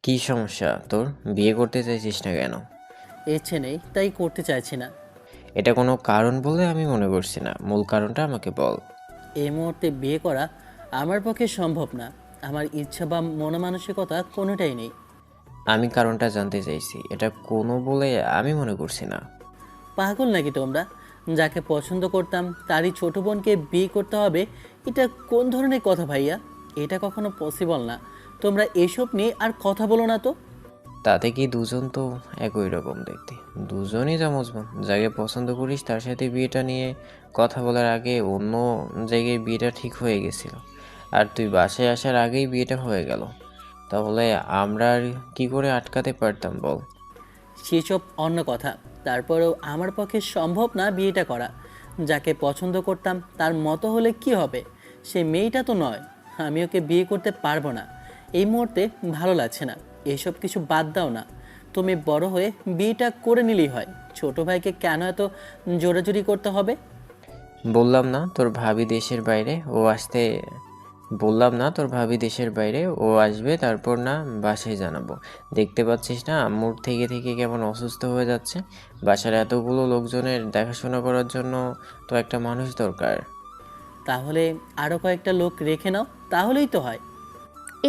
কি সমস্যা তোর? বিয়ে করতে চাইছিস না কেন? ইচ্ছে নেই, তাই করতে চাইছি না। এটা কোনো কারণ বলে আমি মনে করছি না, মূল কারণটা আমাকে বল। এই মুহূর্তে বিয়ে করা আমার পক্ষে সম্ভব না। আমার ইচ্ছা বা মনমানসিকতা কোনোটাই নেই। আমি কারণটা জানতে চাইছি, এটা কোনো বলে আমি মনে করছি না। পাগল নাকি তোমরা? যাকে পছন্দ করতাম তারই ছোট বোনকে বিয়ে করতে হবে, এটা কোন ধরনের কথা ভাইয়া? এটা কখনো পসিবল না। তোমরা এসব নিয়ে আর কথা বলো না তো। তাতে কি দুজন তো একই রকম দেখতে, দুজনই যমজ বোন। যাকে পছন্দ করিস তার সাথে বিয়েটা নিয়ে কথা বলার আগে অন্য জায়গায় বিয়েটা ঠিক হয়ে গেছিল, আর তুই বাসায় আসার আগেই বিয়েটা হয়ে গেল। তাহলে আমরা আর কি করে আটকাতে পারতাম বল? সেসব অন্য কথা। তারপরেও আমার পক্ষে সম্ভব না বিয়েটা করা। যাকে পছন্দ করতাম তার মতো হলে কি হবে? সে মেয়েটা তো নয়। আমি ওকে বিয়ে করতে পারবো না। এই মুহূর্তে ভালো লাগছে না। এসব কিছু বাদ দাও না। তুমি বড় হয়ে বিয়েটা করে নিলেই হয়। ছোট ভাইকে কেন এত জোরাজুরি করতে হবে? বললাম না তোর ভাবি দেশের বাইরে, ও আসতে বললাম না তোর ভাবি দেশের বাইরে, ও আসবে, তারপর না বাসায় জানাবো। দেখতে পাচ্ছিস না আম্মুর থেকে থেকে কেমন অসুস্থ হয়ে যাচ্ছে। বাসার এতগুলো লোকজনের দেখাশোনা করার জন্য তো একটা মানুষ দরকার। তাহলে আরও কয়েকটা লোক রেখে নাও, তাহলেই তো হয়।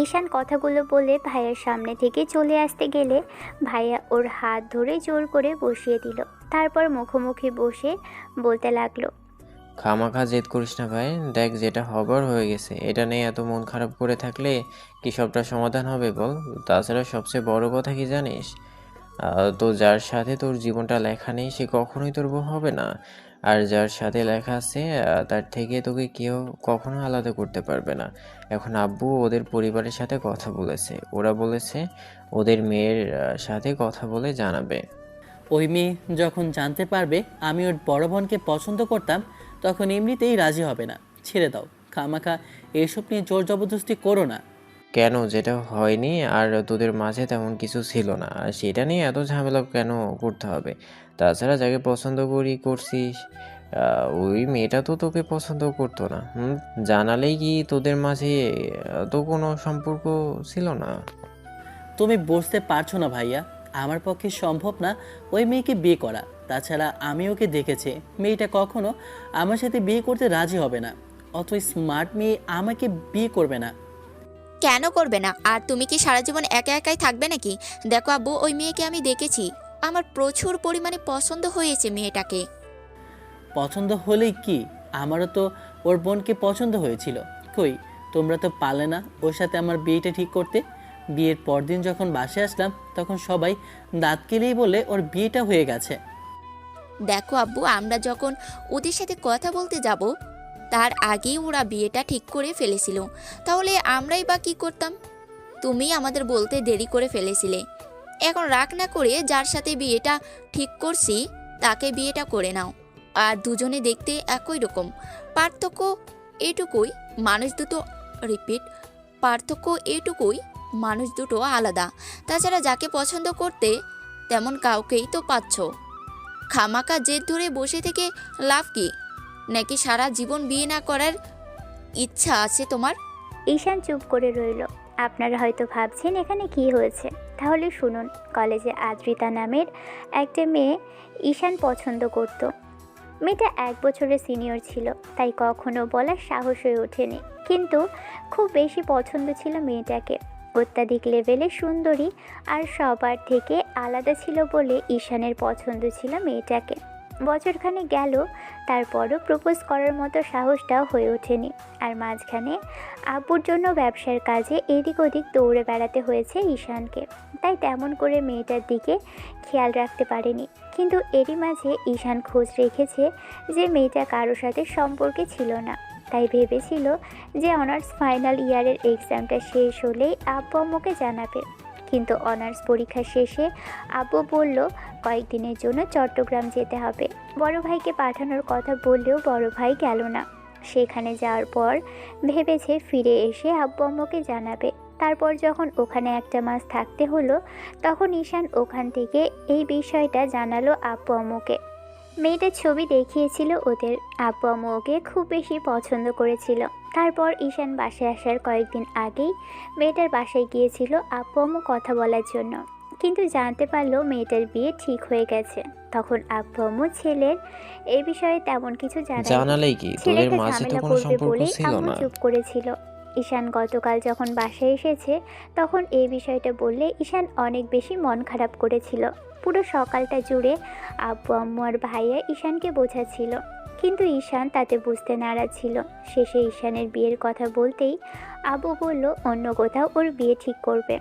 ঈশান কথাগুলো বলে ভাইয়ার সামনে থেকে চলে আসতে গেলে ভাইয়া ওর হাত ধরে জোর করে বসিয়ে দিল। তারপর মুখোমুখি বসে বলতে লাগলো, খামাখা জেদ করিস না ভাই, দেখ যেটা হবার হয়ে গেছে, এটা নিয়ে এত মন খারাপ করে থাকলে কি সবটা সমাধান হবে বল? তাছাড়া সবচেয়ে বড় কথা কি জানিস? তো যার সাথে তোর জীবনটা লেখা নেই সে কখনোই তোর বউ হবে না। আর যার সাথে লেখা আছে তার থেকে তোকে কেউ কখনো আলাদা করতে পারবে না। এখন আব্বু ওদের পরিবারের সাথে কথা বলেছে, ওরা বলেছে ওদের মেয়ের সাথে কথা বলে জানাবে। ওই মেয়ে যখন জানতে পারবে আমি ওর বড় বোনকে পছন্দ করতাম, তখন এমনিতেই রাজি হবে না। ছেড়ে দাও, খামাখা এসব নিয়ে জোর জবরদস্তি করো না। কেন, যেটা হয়নি আর তোদের মাঝে তেমন কিছু ছিল না, আর সেটা নিয়ে এত ঝামেলা কেন করতে হবে? তাছাড়া যাকে পছন্দ করছিস, ওই মেয়েটা তো তোকে পছন্দ করতো না। জানালেই কি তোদের মাঝে তো কোনো সম্পর্ক ছিল না? তুমি বুঝতে পারছো না ভাইয়া, আমার পক্ষে সম্ভব না ওই মেয়েকে বিয়ে করা। তাছাড়া আমি ওকে দেখেছি, মেয়েটা কখনো আমার সাথে বিয়ে করতে রাজি হবে না। অত স্মার্ট মেয়ে আমাকে বিয়ে করবে না। কেন করবে না? আর তুমি কি সারা জীবন একা একাই থাকবে নাকি? দেখো আব্বু, ওই মেয়েকে আমি দেখেছি, আমার প্রচুর পরিমাণে পছন্দ হয়েছে মেয়েটাকে। পছন্দ হলেই কি? আমারও তো ওর বোনকে পছন্দ হয়েছিল। কই, তোমরা তো পারলে না ওর সাথে আমার বিয়েটা ঠিক করতে। বিয়ের পরদিন যখন বাসায় আসলাম তখন সবাই দাঁত কেলেই বলে ওর বিয়েটা হয়ে গেছে। দেখো আব্বু, আমরা যখন ওদের সাথে কথা বলতে যাব তার আগেই ওরা বিয়েটা ঠিক করে ফেলেছিল, তাহলে আমরাই বা কী করতাম? তুমি আমাদের বলতে দেরি করে ফেলেছিলে। এখন রাগ না করে যার সাথে বিয়েটা ঠিক করছি তাকে বিয়েটা করে নাও। আর দুজনে দেখতে একই রকম, পার্থক্য এটুকুই, মানুষ দুটো, রিপিট, পার্থক্য এটুকুই, মানুষ দুটো আলাদা। তাছাড়া যাকে পছন্দ করতে তেমন কাউকেই তো পাচ্ছ। খামাকা জেদ ধরে বসে থেকে লাভ কি? নাকি সারা জীবন বিয়ে না করার ইচ্ছা আছে তোমার? ঈশান চুপ করে রইল। আপনারা হয়তো ভাবছেন এখানে কি হয়েছে, তাহলে শুনুন। কলেজে আদ্রিতা নামের একটা মেয়ে ঈশান পছন্দ করত। মেয়েটা 1 বছরের সিনিয়র ছিল, তাই কখনো বলার সাহস হয়ে ওঠেনি। কিন্তু খুব বেশি পছন্দ ছিল মেয়েটাকে। অত্যাধিক লেভেলে সুন্দরী আর সবার থেকে আলাদা ছিল বলে ঈশানের পছন্দ ছিল মেয়েটাকে। বছরখানেক গেল, তারপরও প্রপোজ করার মতো সাহসটাও হয়ে ওঠেনি। আর মাঝখানে আব্বুর জন্য ব্যবসার কাজে এদিক ওদিক দৌড়ে বেড়াতে হয়েছে ঈশানকে, তাই তেমন করে মেয়েটার দিকে খেয়াল রাখতে পারেনি। কিন্তু এরই মাঝে ঈশান খোঁজ রেখেছে যে মেয়েটা কারোর সাথে সম্পর্কে ছিল না, তাই ভেবেছিল যে অনার্স ফাইনাল ইয়ারের এক্সামটা শেষ হলেই আব্বু আম্মুকে জানাবে। কিন্তু অনার্স পরীক্ষা শেষে আব্বু বলল কয়েকদিনের জন্য চট্টগ্রাম যেতে হবে। বড় ভাইকে পাঠানোর কথা বললেও বড় ভাই গেল না। সেখানে যাওয়ার পর ভেবেছে ফিরে এসে আব্বু আম্মুকে জানাবে। তারপর যখন ওখানে 1 মাস থাকতে হলো, তখন ঈশান ওখান থেকে এই বিষয়টা জানালো আব্বু আম্মুকে। মেয়েটার ছবি দেখিয়েছিল ওদের। আব্বু আম্মু ওকে খুব বেশি পছন্দ করেছিল, তারপর ঈশান বাসায় আসার কয়েকদিন আগেই মেয়েটার বাসায় গিয়েছিল আব্বু আম্মু কথা বলার জন্য, কিন্তু জানতে পারলো মেয়েটার বিয়ে ঠিক হয়ে গেছে। তখন আব্বু আম্মু ছেলের এই বিষয়ে তেমন কিছু জানায়নি। জানালেই কি, তোদের ছেলেটা মাঝে তো ঝামেলা কোনো করবে সম্পর্ক বলেই ছিল আম্মু না। চুপ করেছিল। ঈশান গতকাল যখন বাসায় এসেছে তখন এই বিষয়টা বললে ঈশান অনেক বেশি মন খারাপ করেছিল। পুরো সকালটা জুড়ে আব্বু আম্মু আর ভাইয়া ঈশানকে বোঝাচ্ছিল, কিন্তু ঈশান তাতে বুঝতে নারাজ ছিল। শেষে ঈশানের বিয়ের কথা বলতেই আব্বু বলল অন্য কোথাও ওর বিয়ে ঠিক করবে,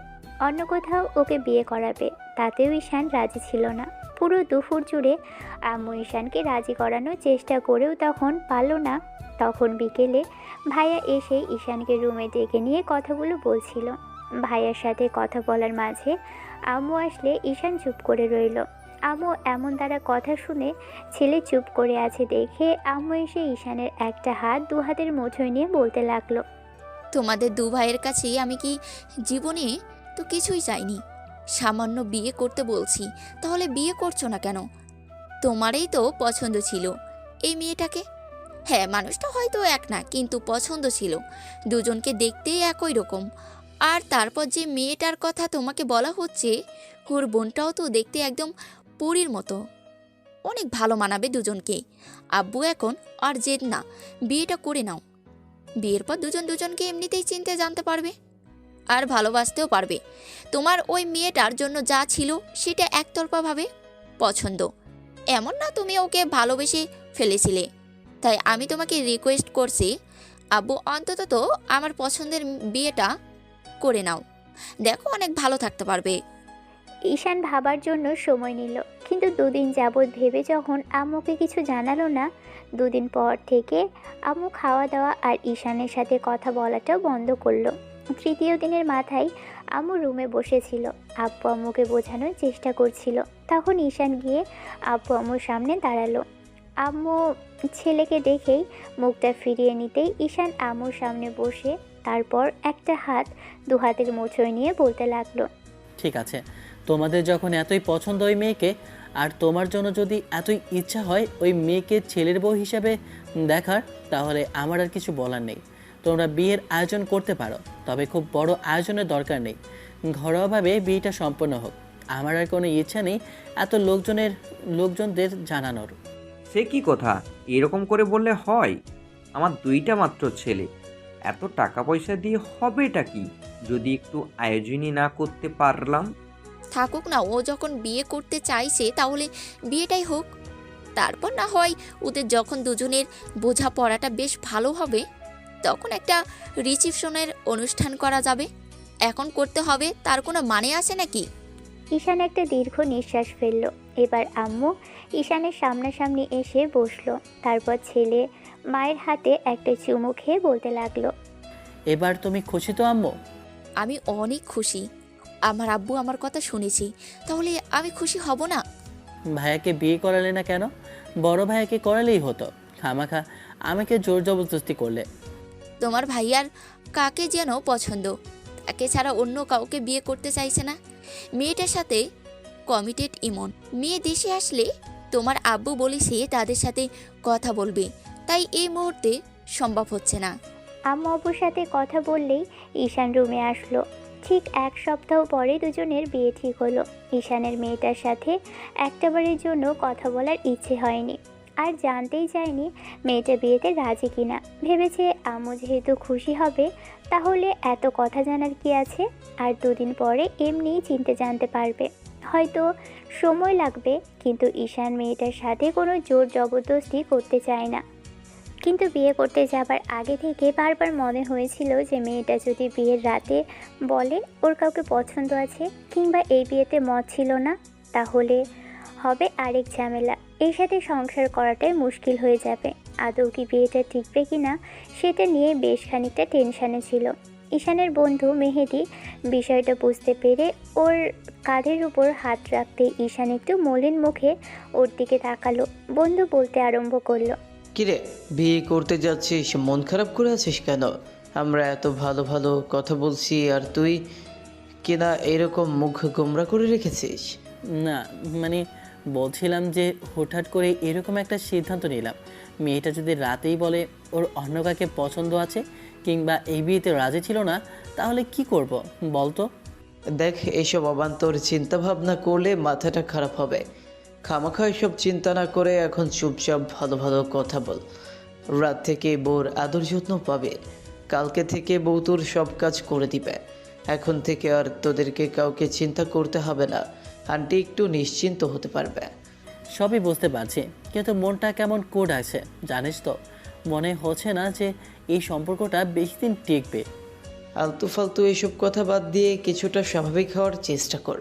অন্য কোথাও ওকে বিয়ে করাবে। তাতেও ঈশান রাজি ছিল না। পুরো দুপুর জুড়ে আম্মু ঈশানকে রাজি করানোর চেষ্টা করেও তখন পারল না। তখন বিকেলে ভাইয়া এসে ঈশানকে রুমে ডেকে নিয়ে কথাগুলো বলছিল। ভাইয়ার সাথে কথা বলার মাঝে আম্মু আসলে ঈশান চুপ করে রইল। আম্মু এমন দ্বারা কথা শুনে ছেলে চুপ করে আছে দেখে আম্মু এসে ঈশানের একটা হাত দু হাতের মুঠোয় নিয়ে বলতে লাগলো, তোমাদের দু ভাইয়ের কাছে আমি কি জীবনে তো কিছুই চাইনি, সামান্য বিয়ে করতে বলছি, তাহলে বিয়ে করছো না কেন? তোমারই তো পছন্দ ছিল এই মেয়েটাকে। হ্যাঁ, মানুষটা হয়তো এক না, কিন্তু পছন্দ ছিল, দুজনকে দেখতেই একই রকম। আর তারপর যে মেয়েটার কথা তোমাকে বলা হচ্ছে, ওর বোনটাও তো দেখতে একদম পরীর মতো, অনেক ভালো মানাবে দুজনকে। আব্বু এখন আর জেদ না, বিয়েটা করে নাও। বিয়ের পর দুজন দুজনকে এমনিতেই চিনতে জানতে পারবে আর ভালোবাসতেও পারবে। তোমার ওই মেয়েটার জন্য যা ছিল সেটা একতরফাভাবে পছন্দ, এমন না তুমি ওকে ভালোবেসে ফেলেছিলে। তাই আমি তোমাকে রিকোয়েস্ট করছি, আব্বু অন্তত তো আমার পছন্দের বিয়েটা করে নাও, দেখো অনেক ভালো থাকতে পারবে। ঈশান ভাবার জন্য সময় নিল, কিন্তু দুদিন যাবৎ ভেবে যখন আম্মুকে কিছু জানালো না, দুদিন পর থেকে আম্মু খাওয়া দাওয়া আর ঈশানের সাথে কথা বলাটাও বন্ধ করলো। তৃতীয় দিনের মাথায় আম্মু রুমে বসেছিল, আব্বু আম্মুকে বোঝানোর চেষ্টা করছিল। তখন ঈশান গিয়ে আব্বু আম্মুর সামনে দাঁড়ালো। আম্মু ছেলেকে দেখেই মুখটা ফিরিয়ে নিতেই ঈশান আম্মুর সামনে বসে তারপর একটা হাত দু হাতের মুঠোয় নিয়ে বলতে লাগলো, ঠিক আছে, তোমাদের যখন এতই পছন্দ ওই মেয়েকে, আর তোমার জন্য যদি এতই ইচ্ছা হয় ওই মেয়েকে ছেলের বউ হিসাবে দেখার, তাহলে আমার আর কিছু বলার নেই। তোমরা বিয়ের আয়োজন করতে পারো, তবে খুব বড় আয়োজনের দরকার নেই, ঘরোয়াভাবে বিয়েটা সম্পন্ন হোক। আমার আর কোনো ইচ্ছা নেই এত লোকজনদের জানানোর। সে কি কথা, এরকম করে বললে হয়? আমার দুইটা মাত্র ছেলে, এত টাকা পয়সা দিয়ে হবেটা কি যদি একটু আয়োজনই না করতে পারলাম? থাকুক না, ও যখন বিয়ে করতে চাইছে তাহলে বিয়েটাই হোক। তারপর না হয় ওদের যখন দুজনের বোঝাপড়াটা বেশ ভালো হবে, তখন একটা রিসেপশনের অনুষ্ঠান করা যাবে। এখন করতে হবে তার কোনো মানে আছে নাকি? ঈশান একটা দীর্ঘ নিঃশ্বাস ফেলল। এবার আম্মু ঈশানের সামনাসামনি এসে বসলো। তারপর ছেলে মায়ের হাতে একটা চুমু খেয়ে বলতে লাগলো, এবার তুমি খুশি তো আম্মু? আমি অনেক খুশি। আমার আব্বু আমার কথা শুনেছি, তাহলে আমি খুশি হব না? ভাইয়াকে বিয়ে করালে না কেন? বড় ভাইয়াকে করালেই হতো, খামাখা আমাকে জোর জবরদস্তি করলে। তোমার ভাইয়ার কাকে যেন পছন্দ, তাকে ছাড়া অন্য কাউকে বিয়ে করতে চাইছে না। মেয়েটার সাথে কমিটেড ইমন। মেয়ে দেশে আসলে তোমার আব্বু বলেছে তাদের সাথে কথা বলবে, তাই এই মুহূর্তে সম্ভব হচ্ছে না। আম্মু অপুর সাথে কথা বললেই ঈশান রুমে আসলো। ঠিক এক সপ্তাহ পরে দুজনের বিয়ে ঠিক হলো। ঈশানের মেয়েটার সাথে একটাবারের জন্য কথা বলার ইচ্ছে হয়নি, আর জানতেই চায়নি মেয়েটা বিয়েতে রাজি কিনা। ভেবেছে আম্মু যেহেতু খুশি হবে তাহলে এত কথা জানার কি আছে, আর দুদিন পরে এমনিই চিনতে জানতে পারবে। হয়তো সময় লাগবে, কিন্তু ঈশান মেয়েটার সাথে কোনো জোর জবরদস্তি করতে চায় না। কিন্তু বিয়ে করতে যাবার আগে থেকে বারবার মনে হয়েছিল যে মেয়েটা যদি বিয়ের রাতে বলে ওর কাউকে পছন্দ আছে, কিংবা এই বিয়েতে মত ছিল না, তাহলে হবে আরেক ঝামেলা। এর সাথে সংসার করাটাই মুশকিল হয়ে যাবে। আদৌ কি বিয়েটা টিকবে কিনা সেটা নিয়ে বেশ খানিকটা টেনশানে ছিল। ঈশানের বন্ধু মেহেদি বিষয়টা বুঝতে পেরে ওর কাঁধের উপর হাত রাখতে ঈশান একটু মলিন মুখে ওর দিকে তাকালো। বন্ধু বলতে আরম্ভ করলো, কিরে, বিয়ে করতে যাচ্ছিস, মন খারাপ করে আছিস কেন? আমরা এত ভালো ভালো কথা বলছি আর তুই কিনা এরকম মুখ গোমরা করে রেখেছিস। না মানে বলছিলাম যে হঠাৎ করে এরকম একটা সিদ্ধান্ত নিলাম, মেয়েটা যদি রাতেই বলে ওর অন্য কাকে পছন্দ আছে, কিংবা এই বিয়েতে রাজি ছিল না, তাহলে কি করব বলতো? দেখ, এইসব অবান্তর চিন্তা ভাবনা করলে মাথাটা খারাপ হবে। খামাখা এসব চিন্তা না করে এখন চুপচাপ ভালো ভালো কথা বল। রাত থেকে বউর আদর যত্ন পাবে। কালকে থেকে বউ তোর সব কাজ করে দিবে। এখন থেকে আর তোদেরকে কাউকে চিন্তা করতে হবে না। আন্টি একটু নিশ্চিন্ত হতে পারবে। সবই বুঝতে পারছি, কিন্তু মনটা কেমন কোড আছে জানিস তো। মনে হচ্ছে না যে এই সম্পর্কটা বেশি দিন টিকবে। আলতু ফালতু এসব কথা বাদ দিয়ে কিছুটা স্বাভাবিক হওয়ার চেষ্টা কর।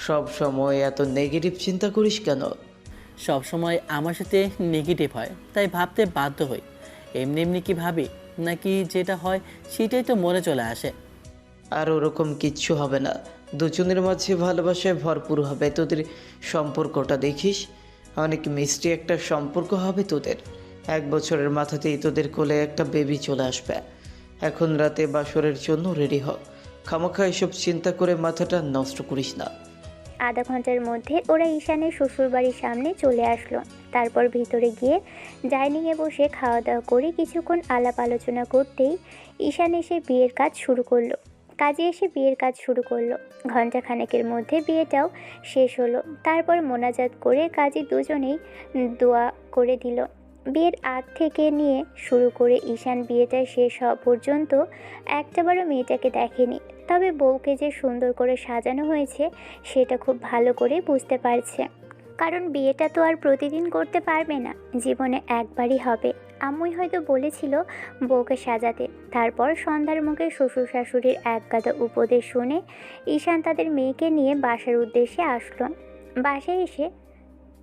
সব সময় এত নেগেটিভ চিন্তা করিস কেন? সব সময় আমার সাথে নেগেটিভ হয়, তাই ভাবতে বাধ্য হই। এমনি এমনি কি ভাবি, নাকি যেটা হয় সেটাই তো মনে চলে আসে? আর ওরকম কিচ্ছু হবে না। দুজনের মাঝে ভালোবাসায় ভরপুর হবে তোদের সম্পর্কটা, দেখিস। অনেক মিষ্টি একটা সম্পর্ক হবে তোদের। 1 বছরের মাথাতেই তোদের কোলে একটা বেবি চলে আসবে। এখন রাতে বাসরের জন্য রেডি হ। খামাখা এসব চিন্তা করে মাথাটা নষ্ট করিস না। আধা ঘন্টার মধ্যে ওরা ঈশানের শ্বশুরবাড়ির সামনে চলে আসলো। তারপর ভিতরে গিয়ে ডাইনিংয়ে বসে খাওয়া দাওয়া করে কিছুক্ষণ আলাপ আলোচনা করতেই ঈশান এসে বিয়ের কাজ শুরু করলো। কাজে এসে বিয়ের কাজ শুরু করলো। ঘণ্টাখানেকের মধ্যে বিয়েটাও শেষ হলো। তারপর মোনাজাত করে কাজী দুজনেই দোয়া করে দিল। বিয়ের আগ থেকে নিয়ে শুরু করে ঈশান বিয়েটা শেষ হওয়া পর্যন্ত একটাবারও মেয়েটাকে দেখেনি। তবে বউকে যে সুন্দর করে সাজানো হয়েছে সেটা খুব ভালো করে বুঝতে পারছে। কারণ বিয়েটা তো আর প্রতিদিন করতে পারবে না, জীবনে একবারই হবে। আম্মুই হয়তো বলেছিল বউকে সাজাতে। তারপর সন্ধ্যার মুখে শ্বশুর শাশুড়ির একগাদা উপদেশ শুনে ঈশান তাদের মেয়েকে নিয়ে বাসার উদ্দেশ্যে আসলো। বাসায় এসে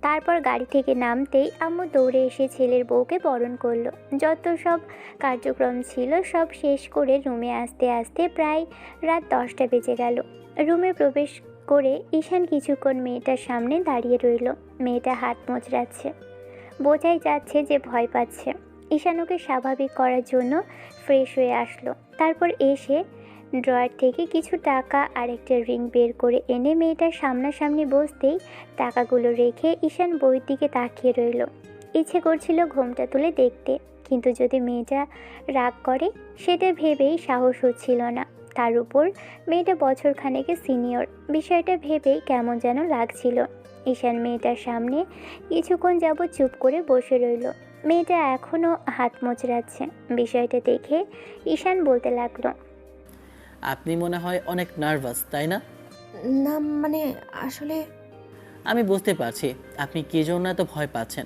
তারপর গাড়ি থেকে নামতেই আম্মু দৌড়ে এসে ছেলের বউকে বরণ করলো। যত সব কার্যক্রম ছিল সব শেষ করে রুমে আসতে আসতে প্রায় রাত 10টা বেজে গেল। রুমে প্রবেশ করে ঈশান কিছুক্ষণ মেয়েটার সামনে দাঁড়িয়ে রইল। মেয়েটা হাত মোচড়াচ্ছে, বোঝাই যাচ্ছে যে ভয় পাচ্ছে। ঈশান ওকে স্বাভাবিক করার জন্য ফ্রেশ হয়ে আসলো। তারপর এসে ড্রয়ার থেকে কিছু টাকা আর একটা রিং বের করে এনে মেয়েটার সামনাসামনি বসতেই টাকাগুলো রেখে ঈশান বইয়ের দিকে তাকিয়ে রইল। ইচ্ছে করছিল ঘোমটা তুলে দেখতে, কিন্তু যদি মেয়েটা রাগ করে সেটা ভেবেই সাহস হচ্ছিল না। তার উপর মেয়েটা বছর খানেকের সিনিয়র, বিষয়টা ভেবেই কেমন যেন লাগছিল। ঈশান মেয়েটার সামনে কিছুক্ষণ যাবৎ চুপ করে বসে রইল। মেয়েটা এখনও হাত মোচড়াচ্ছে। বিষয়টা দেখে ঈশান বলতে লাগলো, আপনি মনে হয় অনেক নার্ভাস, তাই না? না মানে আসলে আমি বুঝতে পারছি আপনি কী জন্য এত ভয় পাচ্ছেন।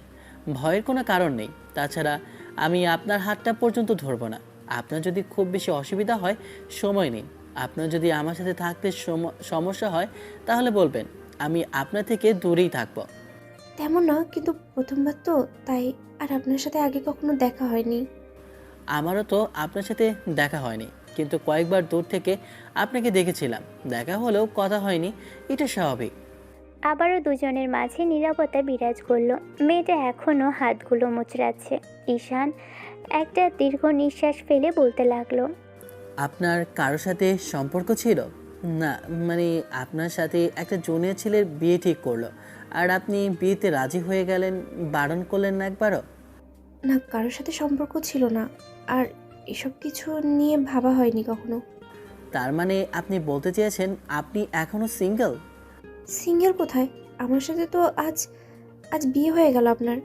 ভয়ের কোনো কারণ নেই। তাছাড়া আমি আপনার হাতটা পর্যন্ত ধরবো না। আপনার যদি খুব বেশি অসুবিধা হয় সময় নিন। আপনার যদি আমার সাথে থাকতে সমস্যা হয় তাহলে বলবেন, আমি আপনার থেকে দূরেই থাকবো। তেমন না, কিন্তু প্রথমবার তো তাই। আর আপনার সাথে আগে কখনো দেখা হয়নি। আমারও তো আপনার সাথে দেখা হয়নি, কিন্তু কয়েকবার দূর থেকে আপনাকে দেখেছিলাম। দেখা হলেও কথা হয়নি, এটা স্বাভাবিক। আবারও দুজনের মাঝে নীরবতা বিরাজ করলো। মেয়েটা এখনও হাতগুলো মোচড়াচ্ছে। ঈশান একটা দীর্ঘ নিঃশ্বাস ফেলে বলতে লাগলো, আপনার কারোর সাথে সম্পর্ক ছিল? না মানে আপনার সাথে একটা জুনিয়র ছেলের বিয়ে ঠিক করলো, আর আপনি বিয়েতে রাজি হয়ে গেলেন, বারণ করলেন না একবারও? না, কারোর সাথে সম্পর্ক ছিল না। আর এসব কিছু নিয়ে ভাবা হয়নি কখনো। তার মানে আপনি বলতে চেয়েছেন আপনি এখনো সিঙ্গেল? সিঙ্গেল কোথায়? আমার সাথে তো আজ আজ বিয়ে হয়ে গেল আপনার।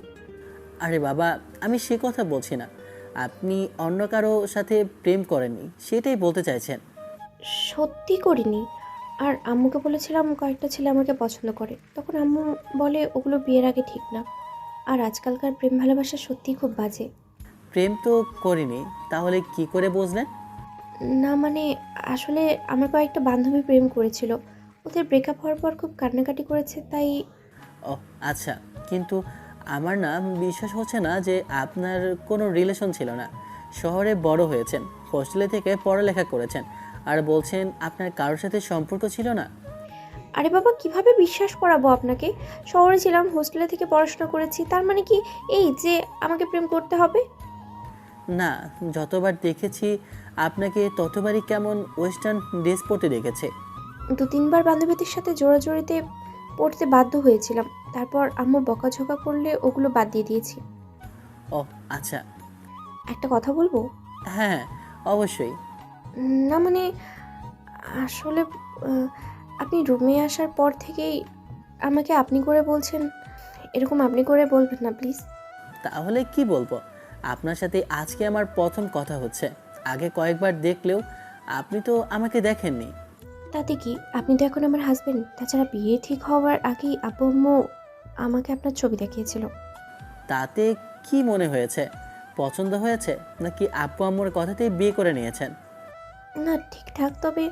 আরে বাবা, আমি সে কথা বলছি না। আপনি অন্য কারো সাথে প্রেম করেননি সেটাই বলতে চাইছেন? সত্যি করিনি। আর আম্মুকে বলেছিলাম কয়েকটা ছেলে আমাকে পছন্দ করে, তখন আম্মু বলে ওগুলো বিয়ের আগে ঠিক না। আর আজকালকার প্রেম ভালোবাসা সত্যিই খুব বাজে। প্রেম তো করিনি, তাহলে কি করে বুঝলেন? না মানে আসলে আমার কয়েকটা বান্ধবী প্রেম করেছিল, ওদের ব্রেকআপ হওয়ার পর খুব কান্নাকাটি করেছে, তাই। ও আচ্ছা, কিন্তু আমার না বিশ্বাস হচ্ছে না যে আপনার কোনো রিলেশন ছিল না। শহরে বড় হয়েছেন, হোস্টেলে থেকে পড়ালেখা করেছেন, আর বলছেন আপনার কারোর সাথে সম্পর্ক ছিল না। আরে বাবা, কিভাবে বিশ্বাস করাবো আপনাকে? শহরে ছিলাম, হোস্টেলে থেকে পড়াশোনা করেছি, তার মানে কি এই যে আমাকে প্রেম করতে হবে? না, যতবার দেখেছি আপনাকে ততবারই কেমন ওয়েস্টার্ন ড্রেস পরতে দেখেছে। 2-3 বার বান্ধবীদের সাথে জোড়াজোড়িতে পড়তে বাধ্য হয়েছিলাম, তারপর আম্মু বকাঝকা করলে ওগুলো বাদ দিয়ে দিয়েছি। ও আচ্ছা। একটা কথা বলবো? হ্যাঁ, অবশ্যই। না মানে আসলে আহ, আপনি রুমে আসার পর থেকেই আমাকে আপনি করে বলছেন। এরকম আপনি করে বলবেন না প্লিজ। তাহলে কি বলবো? আপনার সাথে আজকে আমার প্রথম কথা হচ্ছে। আগে কয়েকবার দেখলেও আপনি তো আমাকে দেখেননি। তাতে কি, আপনি তো এখন আমার হাজবেন্ড। তাছাড়া বিয়ে ঠিক হওয়ার আগেই আব্বু আম্মু আমাকে আপনার ছবি দেখিয়েছিল। তাতে কি মনে হয়েছে? পছন্দ হয়েছে নাকি আব্বু আম্মুর কথাতেই বিয়ে করে নিয়েছেন? না ঠিকঠাক, তবে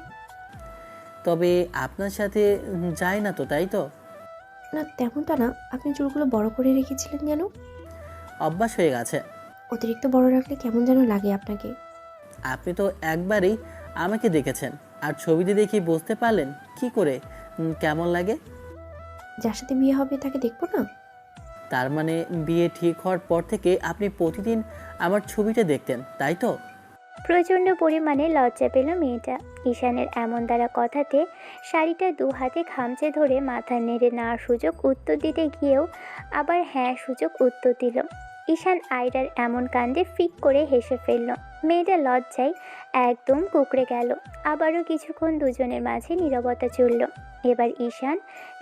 তবে আপনার সাথে যায় না তো, তাই তো? না তেমনটা না। আপনি চুলগুলো বড় করে রেখেছিলেন কেন? অভ্যাস হয়ে গেছে। অতিরিক্ত বড় রাখলে কেমন যেন লাগে আপনাকে। আপনি তো একবারই আমাকে দেখেছেন, আর ছবিতে দেখি বুঝতে পারলেন কি করে কেমন লাগে? যার সাথে বিয়ে হবে তাকে দেখবো না? তার মানে বিয়ে ঠিক হওয়ার পর থেকে আপনি প্রতিদিন আমার ছবিটা দেখতেন, তাই তো? প্রচণ্ড পরিমাণে লজ্জা পেল মেয়েটা। ঈশানের এমন দ্বারা কথাতে শাড়িটা দু হাতে খামচে ধরে মাথা নেড়ে না সুযোগ উত্তর দিতে গিয়েও আবার হ্যাঁ সুযোগ উত্তর দিল। ঈশান আয়রার এমন কাণ্ডে ফিক করে হেসে ফেলল। মেয়েটা লজ্জায় একদম কুঁকড়ে গেল। আবারও কিছুক্ষণ দুজনের মাঝে নীরবতা চলল। এবার ঈশান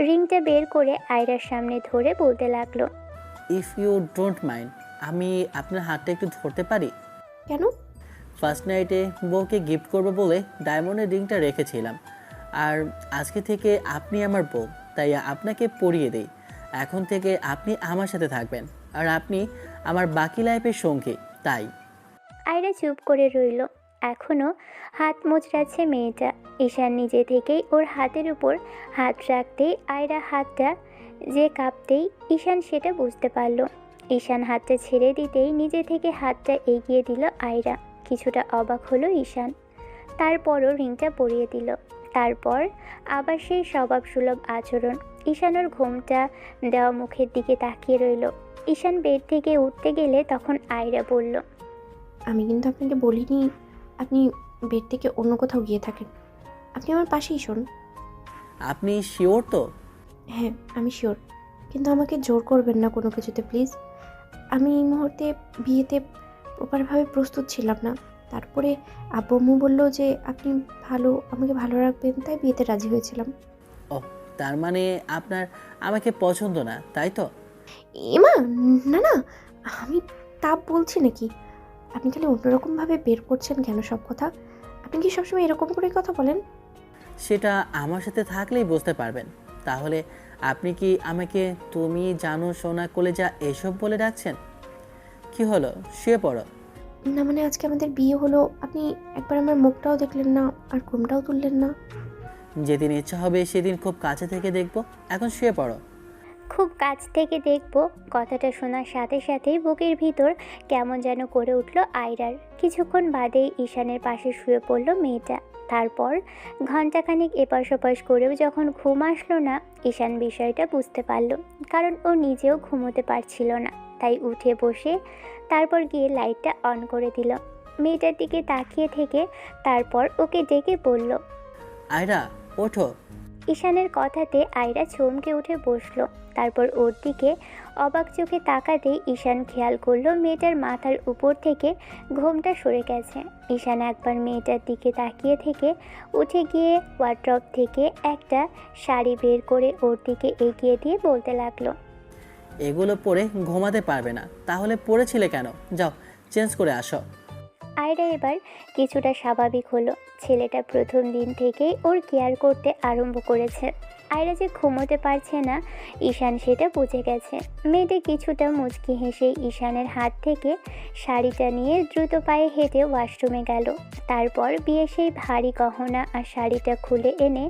রিংটা বের করে আয়রার সামনে ধরে বলতে লাগলো, ইফ ইউ ডোন্ট মাইন্ড, আমি আপনার হাতটা একটু ধরতে পারি? কেন? ফার্স্ট নাইটে বউকে গিফট করবো বলে ডায়মন্ডের রিংটা রেখেছিলাম, আর আজকে থেকে আপনি আমার বউ, তাই আপনাকে পরিয়ে দেই। এখন থেকে আপনি আমার সাথে থাকবেন, আর আপনি আমার বাকি লাইফের সঙ্গী। তাই আয়রা চুপ করে রইল। এখনো হাত মোচড়াচ্ছে মেয়েটা। ঈশান নিজে থেকেই ওর হাতের উপর হাত রাখতেই আয়রা হাতটা যে কাঁপতেই ঈশান সেটা বুঝতে পারল। ঈশান হাতটা ছেড়ে দিতেই নিজে থেকে হাতটা এগিয়ে দিল আয়রা। কিছুটা অবাক হলো ঈশান। তারপরও রিংটা পরিয়ে দিল। তারপর আবার সেই স্বভাবসুলভ আচরণ। ঈশান ওর ঘোমটা দেওয়া মুখের দিকে তাকিয়ে রইল। ঈশান বেড থেকে উঠতে গেলে তখন আয়রা বলল, আমি কিন্তু আপনাকে বলিনি আপনি বেড থেকে অন্য কোথাও গিয়ে থাকেন। আপনি আমার পাশেই শোন। আপনি শিওর তো? হ্যাঁ আমি শিওর, কিন্তু আমাকে জোর করবেন না কোনো কিছুতে প্লিজ। আমি এই মুহূর্তে বিয়েতে প্রপারভাবে প্রস্তুত ছিলাম না। তারপরে আব্বু আম্মু বললো যে আপনি আমাকে ভালো রাখবেন, তাই বিয়েতে রাজি হয়েছিলাম। ও, তার মানে আপনার আমাকে পছন্দ না, তাই তো? এমা, না না, আমি তা বলছি নাকি। আপনি খালি অন্যরকমভাবে বের করছেন কেন সব কথা? আপনি কি সবসময় এরকম করে কথা বলেন? সেটা আমার সাথে থাকলেই বুঝতে পারবেন। তাহলে আপনি কি আমাকে তুমি, জানো, সোনা, কলেজা এসব বলে ডাকছেন? কি হলো, শুয়ে পড়ো। না মানে আজকে আমাদের বিয়ে হলো, আপনি একবার আমার মুখটাও দেখলেন না আর ঘুমটাও তুললেন না। যেদিন ইচ্ছা হবে সেদিন খুব কাছে থেকে দেখবো। এখন শুয়ে পড়ো। খুব কাছ থেকে দেখব। কথাটা শোনার সাথে সাথেই বুকের ভিতর কেমন যেন করে উঠল আয়রার। কিছুক্ষণ বাদেই ঈশানের পাশে শুয়ে পড়ল মেয়েটা। তারপর ঘন্টাখানিক এপাশ ওপাশ করেও যখন ঘুম আসলো না, ঈশান বিষয়টা বুঝতে পারল। কারণ ও নিজেও ঘুমোতে পারছিল না। তাই উঠে বসে তারপর গিয়ে লাইটটা অন করে দিল। মেয়েটার দিকে তাকিয়ে থেকে তারপর ওকে ডেকে বলল, আয়রা, ওঠো। ঈশানের কথাতে আয়রা চমকে উঠে বসলো। তারপর ওর দিকে অবাক চোখে তাকাতেই ঈশান খেয়াল করলো মেয়েটার মাথার উপর থেকে ঘোমটা সরে গেছে। ঈশান একবার মেয়েটার দিকে তাকিয়ে থেকে উঠে গিয়ে ওয়ার্ড্রপ থেকে একটা শাড়ি বের করে ওর দিকে এগিয়ে দিয়ে বলতে লাগলো, এগুলো পরে ঘুমাতে পারবে না, তাহলে পড়েছিলে কেন? যাও, চেঞ্জ করে আসো। আয়রা এবার কিছুটা স্বাভাবিক হলো। ছেলেটা প্রথম দিন থেকেই ওর কেয়ার করতে আরম্ভ করেছে। আয়রা যে ঘুমোতে পারছে না ঈশান সেটা বুঝে গেছে। মেয়েটা কিছুটা মুচকি হেসে ঈশানের হাত থেকে শাড়িটা নিয়ে দ্রুত পায়ে হেঁটে ওয়াশরুমে গেল। তারপর বিয়ে সেই ভারী গহনা আর শাড়িটা খুলে এনে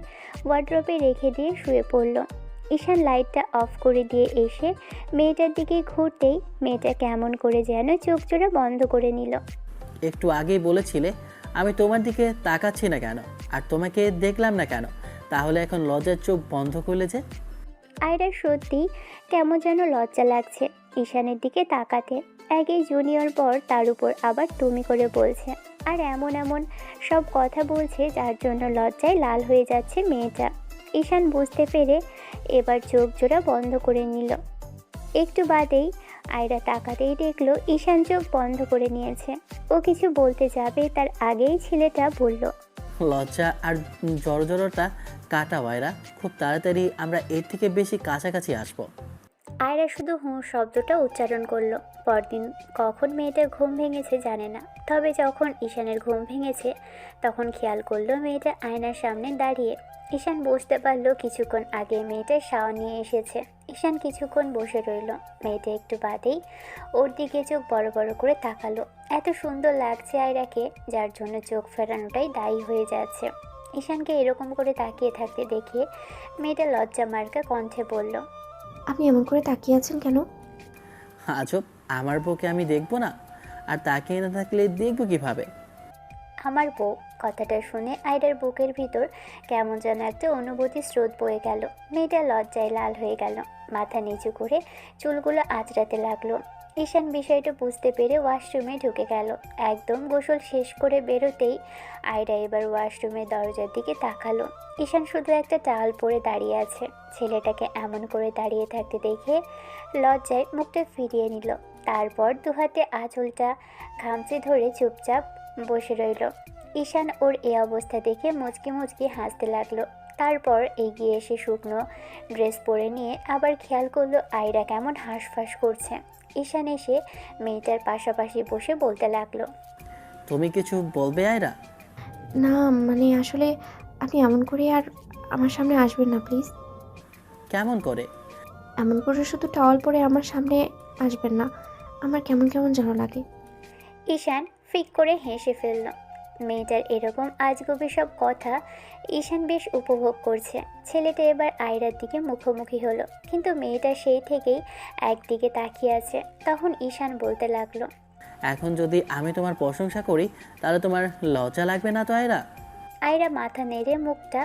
ওয়ার্ড্রপে রেখে দিয়ে শুয়ে পড়ল। ঈশান লাইটটা অফ করে দিয়ে এসে মেয়েটার দিকে ঘুরতেই মেয়েটা কেমন করে যেন চোখ জোড়া বন্ধ করে নিল। একটু আগেই বলেছিলে আমি তোমার দিকে তাকাচ্ছি না কেন, আর তোমাকে দেখলাম না কেন, তাহলে এখন লজ্জার চোখ বন্ধ করলে যে? আয়রার সত্যি কেমন যেন লজ্জা লাগছে ঈশানের দিকে তাকাতে। আগেই জুনিয়র পর তার উপর আবার তুমি করে বলছে, আর এমন এমন সব কথা বলছে যার জন্য লজ্জায় লাল হয়ে যাচ্ছে মেয়েটা। ঈশান বুঝতে পেরে এবার চোখ জোড়া বন্ধ করে নিল। একটু বাদেই আয়রা তাকাতেই দেখলো ঈশান চোখ বন্ধ করে নিয়েছে। ও কিছু বলতে যাবে তার আগেই ছেলেটা বলল, লজ্জা আর জড়জড়তা কাটা ওয়াইরা, খুব তাড়াতাড়ি আমরা এর থেকে বেশি কাছাকাছি আসবো। আয়রা শুধু হুঁ শব্দটা উচ্চারণ করলো। পরদিন কখন মেয়েটার ঘুম ভেঙেছে জানে না, তবে যখন ঈশানের ঘুম ভেঙেছে তখন খেয়াল করলো মেয়েটা আয়নার সামনে দাঁড়িয়ে। ঈশান বুঝতে পারলো কিছুক্ষণ আগে মেয়েটা শাওয়ার নিয়ে এসেছে। ঈশান কিছুক্ষণ বসে রইল। মেয়েটা একটু বাদেই ওর দিকে চোখ বড় বড় করে তাকালো। এত সুন্দর লাগছে আয়রাকে, যার জন্য চোখ ফেরানোটাই দায়ী হয়ে যাচ্ছে। ঈশানকে এরকম করে তাকিয়ে থাকতে দেখে মেয়েটা লজ্জা মার্কা কণ্ঠে বলল, আপনি এমন করে তাকিয়ে আছেন কেন? আজব, আমার বউকে আমি দেখবো না? আর তাকিয়ে না থাকলে দেখবো কিভাবে? আমার বউ। কথাটা শুনে আয়রার বুকের ভিতর কেমন যেন একটা অনুভূতি স্রোত বয়ে গেল। মেয়েটা লজ্জায় লাল হয়ে গেল, মাথা নিচু করে চুলগুলো আঁচড়াতে লাগলো। ঈশান বিষয়টা বুঝতে পেরে ওয়াশরুমে ঢুকে গেল। একদম গোসল শেষ করে বেরোতেই আয়রা এবার ওয়াশরুমের দরজার দিকে তাকালো। ঈশান শুধু একটা টাওয়াল পরে দাঁড়িয়ে আছে। ছেলেটাকে এমন করে দাঁড়িয়ে থাকতে দেখে লজ্জায় মুখটা ফিরিয়ে নিল। তারপর দুহাতে আঁচলটা খামচে ধরে চুপচাপ বসে রইল। ঈশান ওর এই অবস্থা দেখে মুচকি মুচকি হাসতে লাগলো। তারপর এগিয়ে এসে শুকনো ড্রেস পরে নিয়ে আবার খেয়াল করলো আয়রা কেমন হাঁসফাঁস করছে। ঈশান এসে মেয়েটার পাশাপাশি বসে বলতে লাগলো, তুমি কিছু বলবে আয়রা? না মানে আসলে আপনি এমন করে আর আমার সামনে আসবেন না প্লিজ। কেমন করে? এমন করে শুধু টাওয়াল পরে আমার সামনে আসবেন না, আমার কেমন কেমন যেন লাগে। ঈশান ফিক করে হেসে ফেলল। মেয়েটার এরকম আজগুবি সব কথা ঈশান বেশ উপভোগ করছে। ছেলেটা এবার আয়রার দিকে মুখোমুখি হলো, কিন্তু মেয়েটা সেই থেকেই একদিকে তাকিয়ে আছে। তখন ঈশান বলতে লাগলো, এখন যদি আমি তোমার প্রশংসা করি তাহলে তোমার লজ্জা লাগবে না তো আয়রা? আয়রা মাথা নেড়ে মুখটা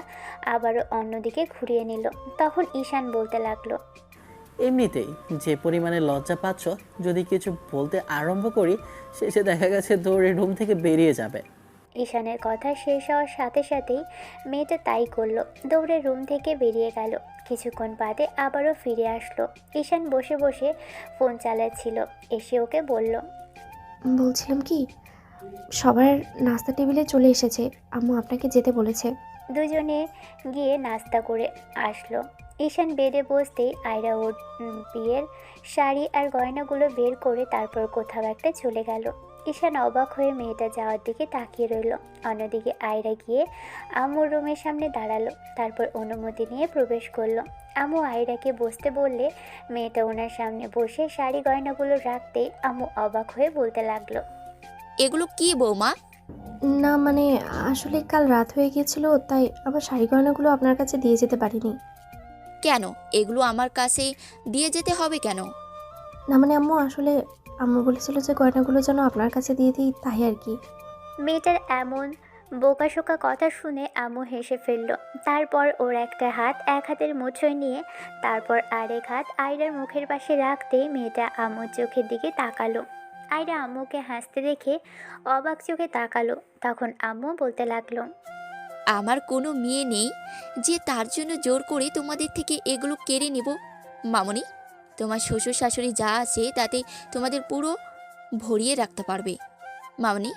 আবারও অন্যদিকে ঘুরিয়ে নিল। তখন ঈশান বলতে লাগলো, এমনিতেই যে পরিমাণে লজ্জা পাচ্ছ, যদি কিছু বলতে আরম্ভ করি শেষে দেখা গেছে দৌড়ে রুম থেকে বেরিয়ে যাবে। ঈশানের কথা শেষ হওয়ার সাথে সাথেই মেয়েটা তাই করলো, দৌড়ে রুম থেকে বেরিয়ে গেল। কিছুক্ষণ বাদে আবারও ফিরে আসলো। ঈশান বসে বসে ফোন চালাচ্ছিল। এসে ওকে বলল, বলছিলাম কি, সবার নাস্তা টেবিলে চলে এসেছে, আম্মু আপনাকে যেতে বলেছে। দুজনে গিয়ে নাস্তা করে আসলো। ঈশান বেডে বসতেই আয়রা ওর বিয়ের শাড়ি আর গয়নাগুলো বের করে তারপর কোথাও একটা চলে গেল। ঈশান অবাক হয়ে মেয়েটা যাওয়ার দিকে তাকিয়ে রইল। অন্যদিকে আয়রা গিয়ে আম্মুর রুমের সামনে দাঁড়ালো। তারপর অনুমতি নিয়ে প্রবেশ করলো। আম্মু আয়রাকে বসতে বললে মেয়েটা ওনার সামনে বসে শাড়ি গয়নাগুলো রাখতেই আম্মু অবাক হয়ে বলতে লাগলো, এগুলো কি বৌমা? না মানে আসলে কাল রাত হয়ে গিয়েছিল, তাই আমার শাড়ি গয়নাগুলো আপনার কাছে দিয়ে যেতে পারিনি। কেন এগুলো আমার কাছে দিয়ে যেতে হবে কেন? না মানে আম্মু আসলে আম্মু বলেছিল যে গয়নাগুলো যেন আপনার কাছে দিয়ে দিই, তাই আর কি। মেয়েটার এমন বোকাশোকা কথা শুনে আম্মু হেসে ফেলল। তারপর ওর একটা হাত এক হাতের মুঠোয় নিয়ে তারপর আরেক হাত আয়রার মুখের পাশে রাখতেই মেয়েটা আম্মুর চোখের দিকে তাকালো। আয়রা আম্মুকে হাসতে দেখে অবাক চোখে তাকালো। তখন আম্মু বলতে লাগলো, আমার কোনো মেয়ে নেই যে তার জন্য জোর করে তোমাদের থেকে এগুলো কেড়ে নেব। মামনি, তোমার শ্বশুর শাশুড়ি যা আছে তাতে তোমাদের পুরো ভরিয়ে রাখতে পারবে। মামনি,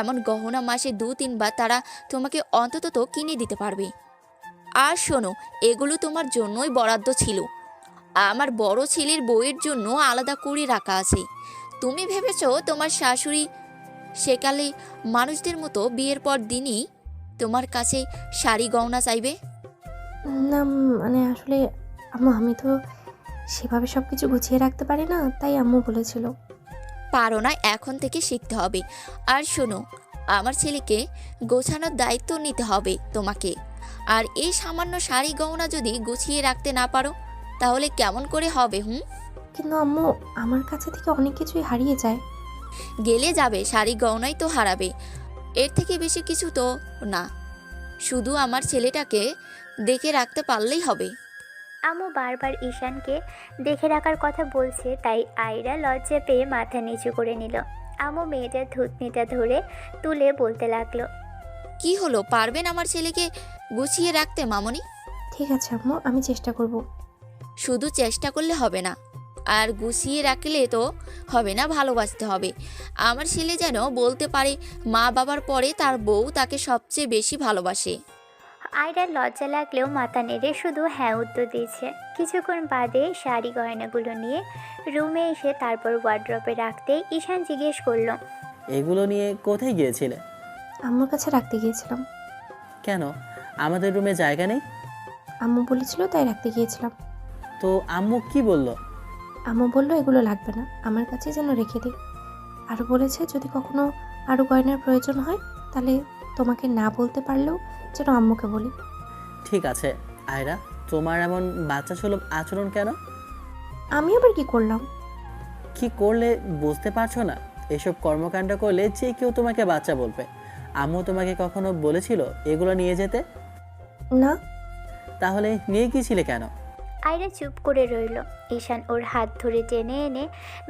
এমন গহনা মাসে 2-3 বার তারা তোমাকে অন্তত তো কিনে দিতে পারবে। আর শোনো, এগুলো তোমার জন্যই বরাদ্দ ছিল। আমার বড় ছেলের বউয়ের জন্য আলাদা করে রাখা আছে। তুমি ভেবেছো তোমার শাশুড়ি সেকালে মানুষদের মতো বিয়ের পর দিনই তোমার কাছে শাড়ি গয়না চাইবে? না মানে আসলে আম্মু আমি তো সেভাবে সব কিছু গুছিয়ে রাখতে পারি না, তাই আম্মু বলেছিল। পারো না, এখন থেকে শিখতে হবে। আর শোনো, আমার ছেলেকে গোছানোর দায়িত্ব নিতে হবে তোমাকে। আর এই সামান্য শাড়ি গয়না যদি গুছিয়ে রাখতে না পারো তাহলে কেমন করে হবে? কিন্তু আম্মু আমার কাছে থেকে অনেক কিছুই হারিয়ে যায়। গেলে যাবে, শাড়ি গয়নাই তো হারাবে, এর থেকে বেশি কিছু তো না। শুধু আমার ছেলেটাকে দেখে রাখতে পারলেই হবে। আম্মু বারবার ঈশানকে দেখে রাখার কথা বলছে, তাই আয়রা লজ্জা পেয়ে মাথা নিচু করে নিল। আম্মু মেয়েটার থুতনিটা ধরে তুলে বলতে লাগলো, কি হলো, পারবেন আমার ছেলেকে গুছিয়ে রাখতে মামনি? ঠিক আছে আম্মু, আমি চেষ্টা করব। শুধু চেষ্টা করলে হবে না, আর গুছিয়ে রাখলে তো হবে না, ভালোবাসতে হবে। আমার ছেলে যেন বলতে পারে মা বাবার পরে তার বউ তাকে সবচেয়ে বেশি ভালোবাসে। আয়রার লজ্জা লাগলেও মাথা নেড়ে শুধু হ্যাঁ উত্তর দিয়েছে। কিছুক্ষণ বাদে শাড়ি গয়নাগুলো নিয়ে রুমে এসে তারপর ওয়ার্ড্রপে রাখতেই ঈশান জিজ্ঞেস করলো, এগুলো নিয়ে কোথায় গিয়েছিলে? আম্মুর কাছে রাখতে গিয়েছিলাম। কেন, আমাদের রুমে জায়গা নেই? আম্মু বলেছিল তাই রাখতে গিয়েছিলাম। তো আম্মু কি বলল? আম্মু বলল এগুলো লাগবে না, আমার কাছে যেন রেখে দিই। আর বলেছে যদি কখনো আরও গয়নার প্রয়োজন হয় তাহলে তোমাকে না বলতে পারলেও যেন আম্মুকে বলি। ঠিক আছে আয়রা, তোমার এমন বাচ্চা সুলভ আচরণ কেন? আমি আবার কি করলাম? কি করলে বুঝতে পারছো না? এসব কর্মকাণ্ড করলে যে কেউ তোমাকে বাচ্চা বলবে। আম্মু তোমাকে কখনো বলেছিল এগুলো নিয়ে যেতে? না। তাহলে নিয়ে গিয়েছিলে কেন? আয়রা চুপ করে রইল। ঈশান ওর হাত ধরে টেনে এনে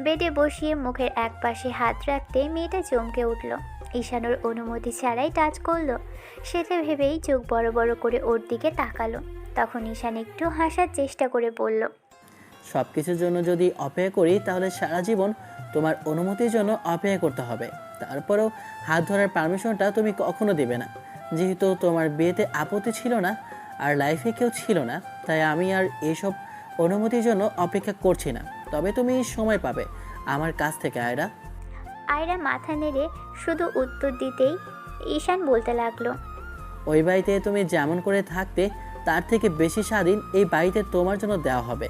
বেডে বসিয়ে মুখের এক পাশে হাত রাখতে মেয়েটা চমকে উঠল। ঈশান ওর অনুমতি ছাড়াই টাচ করলো। সেটা ভেবেই চোখ বড় বড় করে ওর দিকে তাকালো। তখন ঈশান একটু হাসার চেষ্টা করে বলল, সব কিছুর জন্য যদি অপেক্ষা করি তাহলে সারা জীবন তোমার অনুমতির জন্য অপেক্ষা করতে হবে। তারপরেও হাত ধরার পারমিশনটা তুমি কখনো দেবে না। যেহেতু তোমার বিয়েতে আপত্তি ছিল না আর লাইফে কেউ ছিল না, তাই আমি আর এইসব অনুমতির জন্য অপেক্ষা করছি না। তবে তুমি সময় পাবে আমার কাছ থেকে আয়রা। আয়রা মাথা নেড়ে শুধু উত্তর দিতেই ঈশান বলতে লাগলো, ওই বাড়িতে তুমি যেমন করে থাকতে তার থেকে বেশি স্বাধীন এই বাড়িতে তোমার জন্য দেওয়া হবে।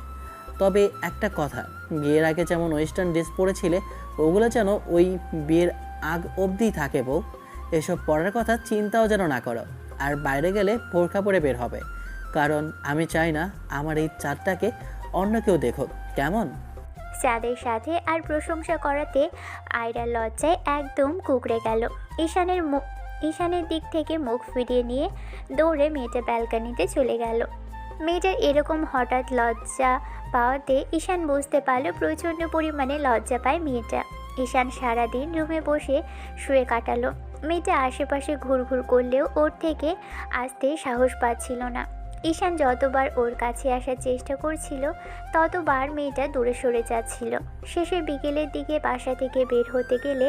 তবে একটা কথা, বিয়ের আগে যেমন ওয়েস্টার্ন ড্রেস পরেছিলে ওগুলো যেন ওই বিয়ের আগ অবধি থাকে বউ। এসব পরার কথা চিন্তাও যেন না করো। আর বাইরে গেলে বোরখা পরে বের হবে, কারণ আমি চাই না আমার এই চাঁদটাকে অন্য কেউ দেখুক। কেমন? চাঁদের সাথে আর প্রশংসা করাতে আয়রা লজ্জায় একদম কুঁকড়ে গেল। ঈশানের দিক থেকে মুখ ফিরিয়ে নিয়ে দৌড়ে মেয়েটা ব্যালকনিতে চলে গেল। মেয়েটার এরকম হঠাৎ লজ্জা পাওয়াতে ঈশান বুঝতে পারল প্রচণ্ড পরিমাণে লজ্জা পায় মেয়েটা। ঈশান সারাদিন রুমে বসে শুয়ে কাটালো। মেয়েটা আশেপাশে ঘুরঘুর করলেও ওর থেকে আসতে সাহস পাচ্ছিল না। ঈশান যতবার ওর কাছে আসার চেষ্টা করছিল ততবার মেয়েটা দূরে সরে যাচ্ছিল। শেষে বিকেলের দিকে বাসা থেকে বের হতে গেলে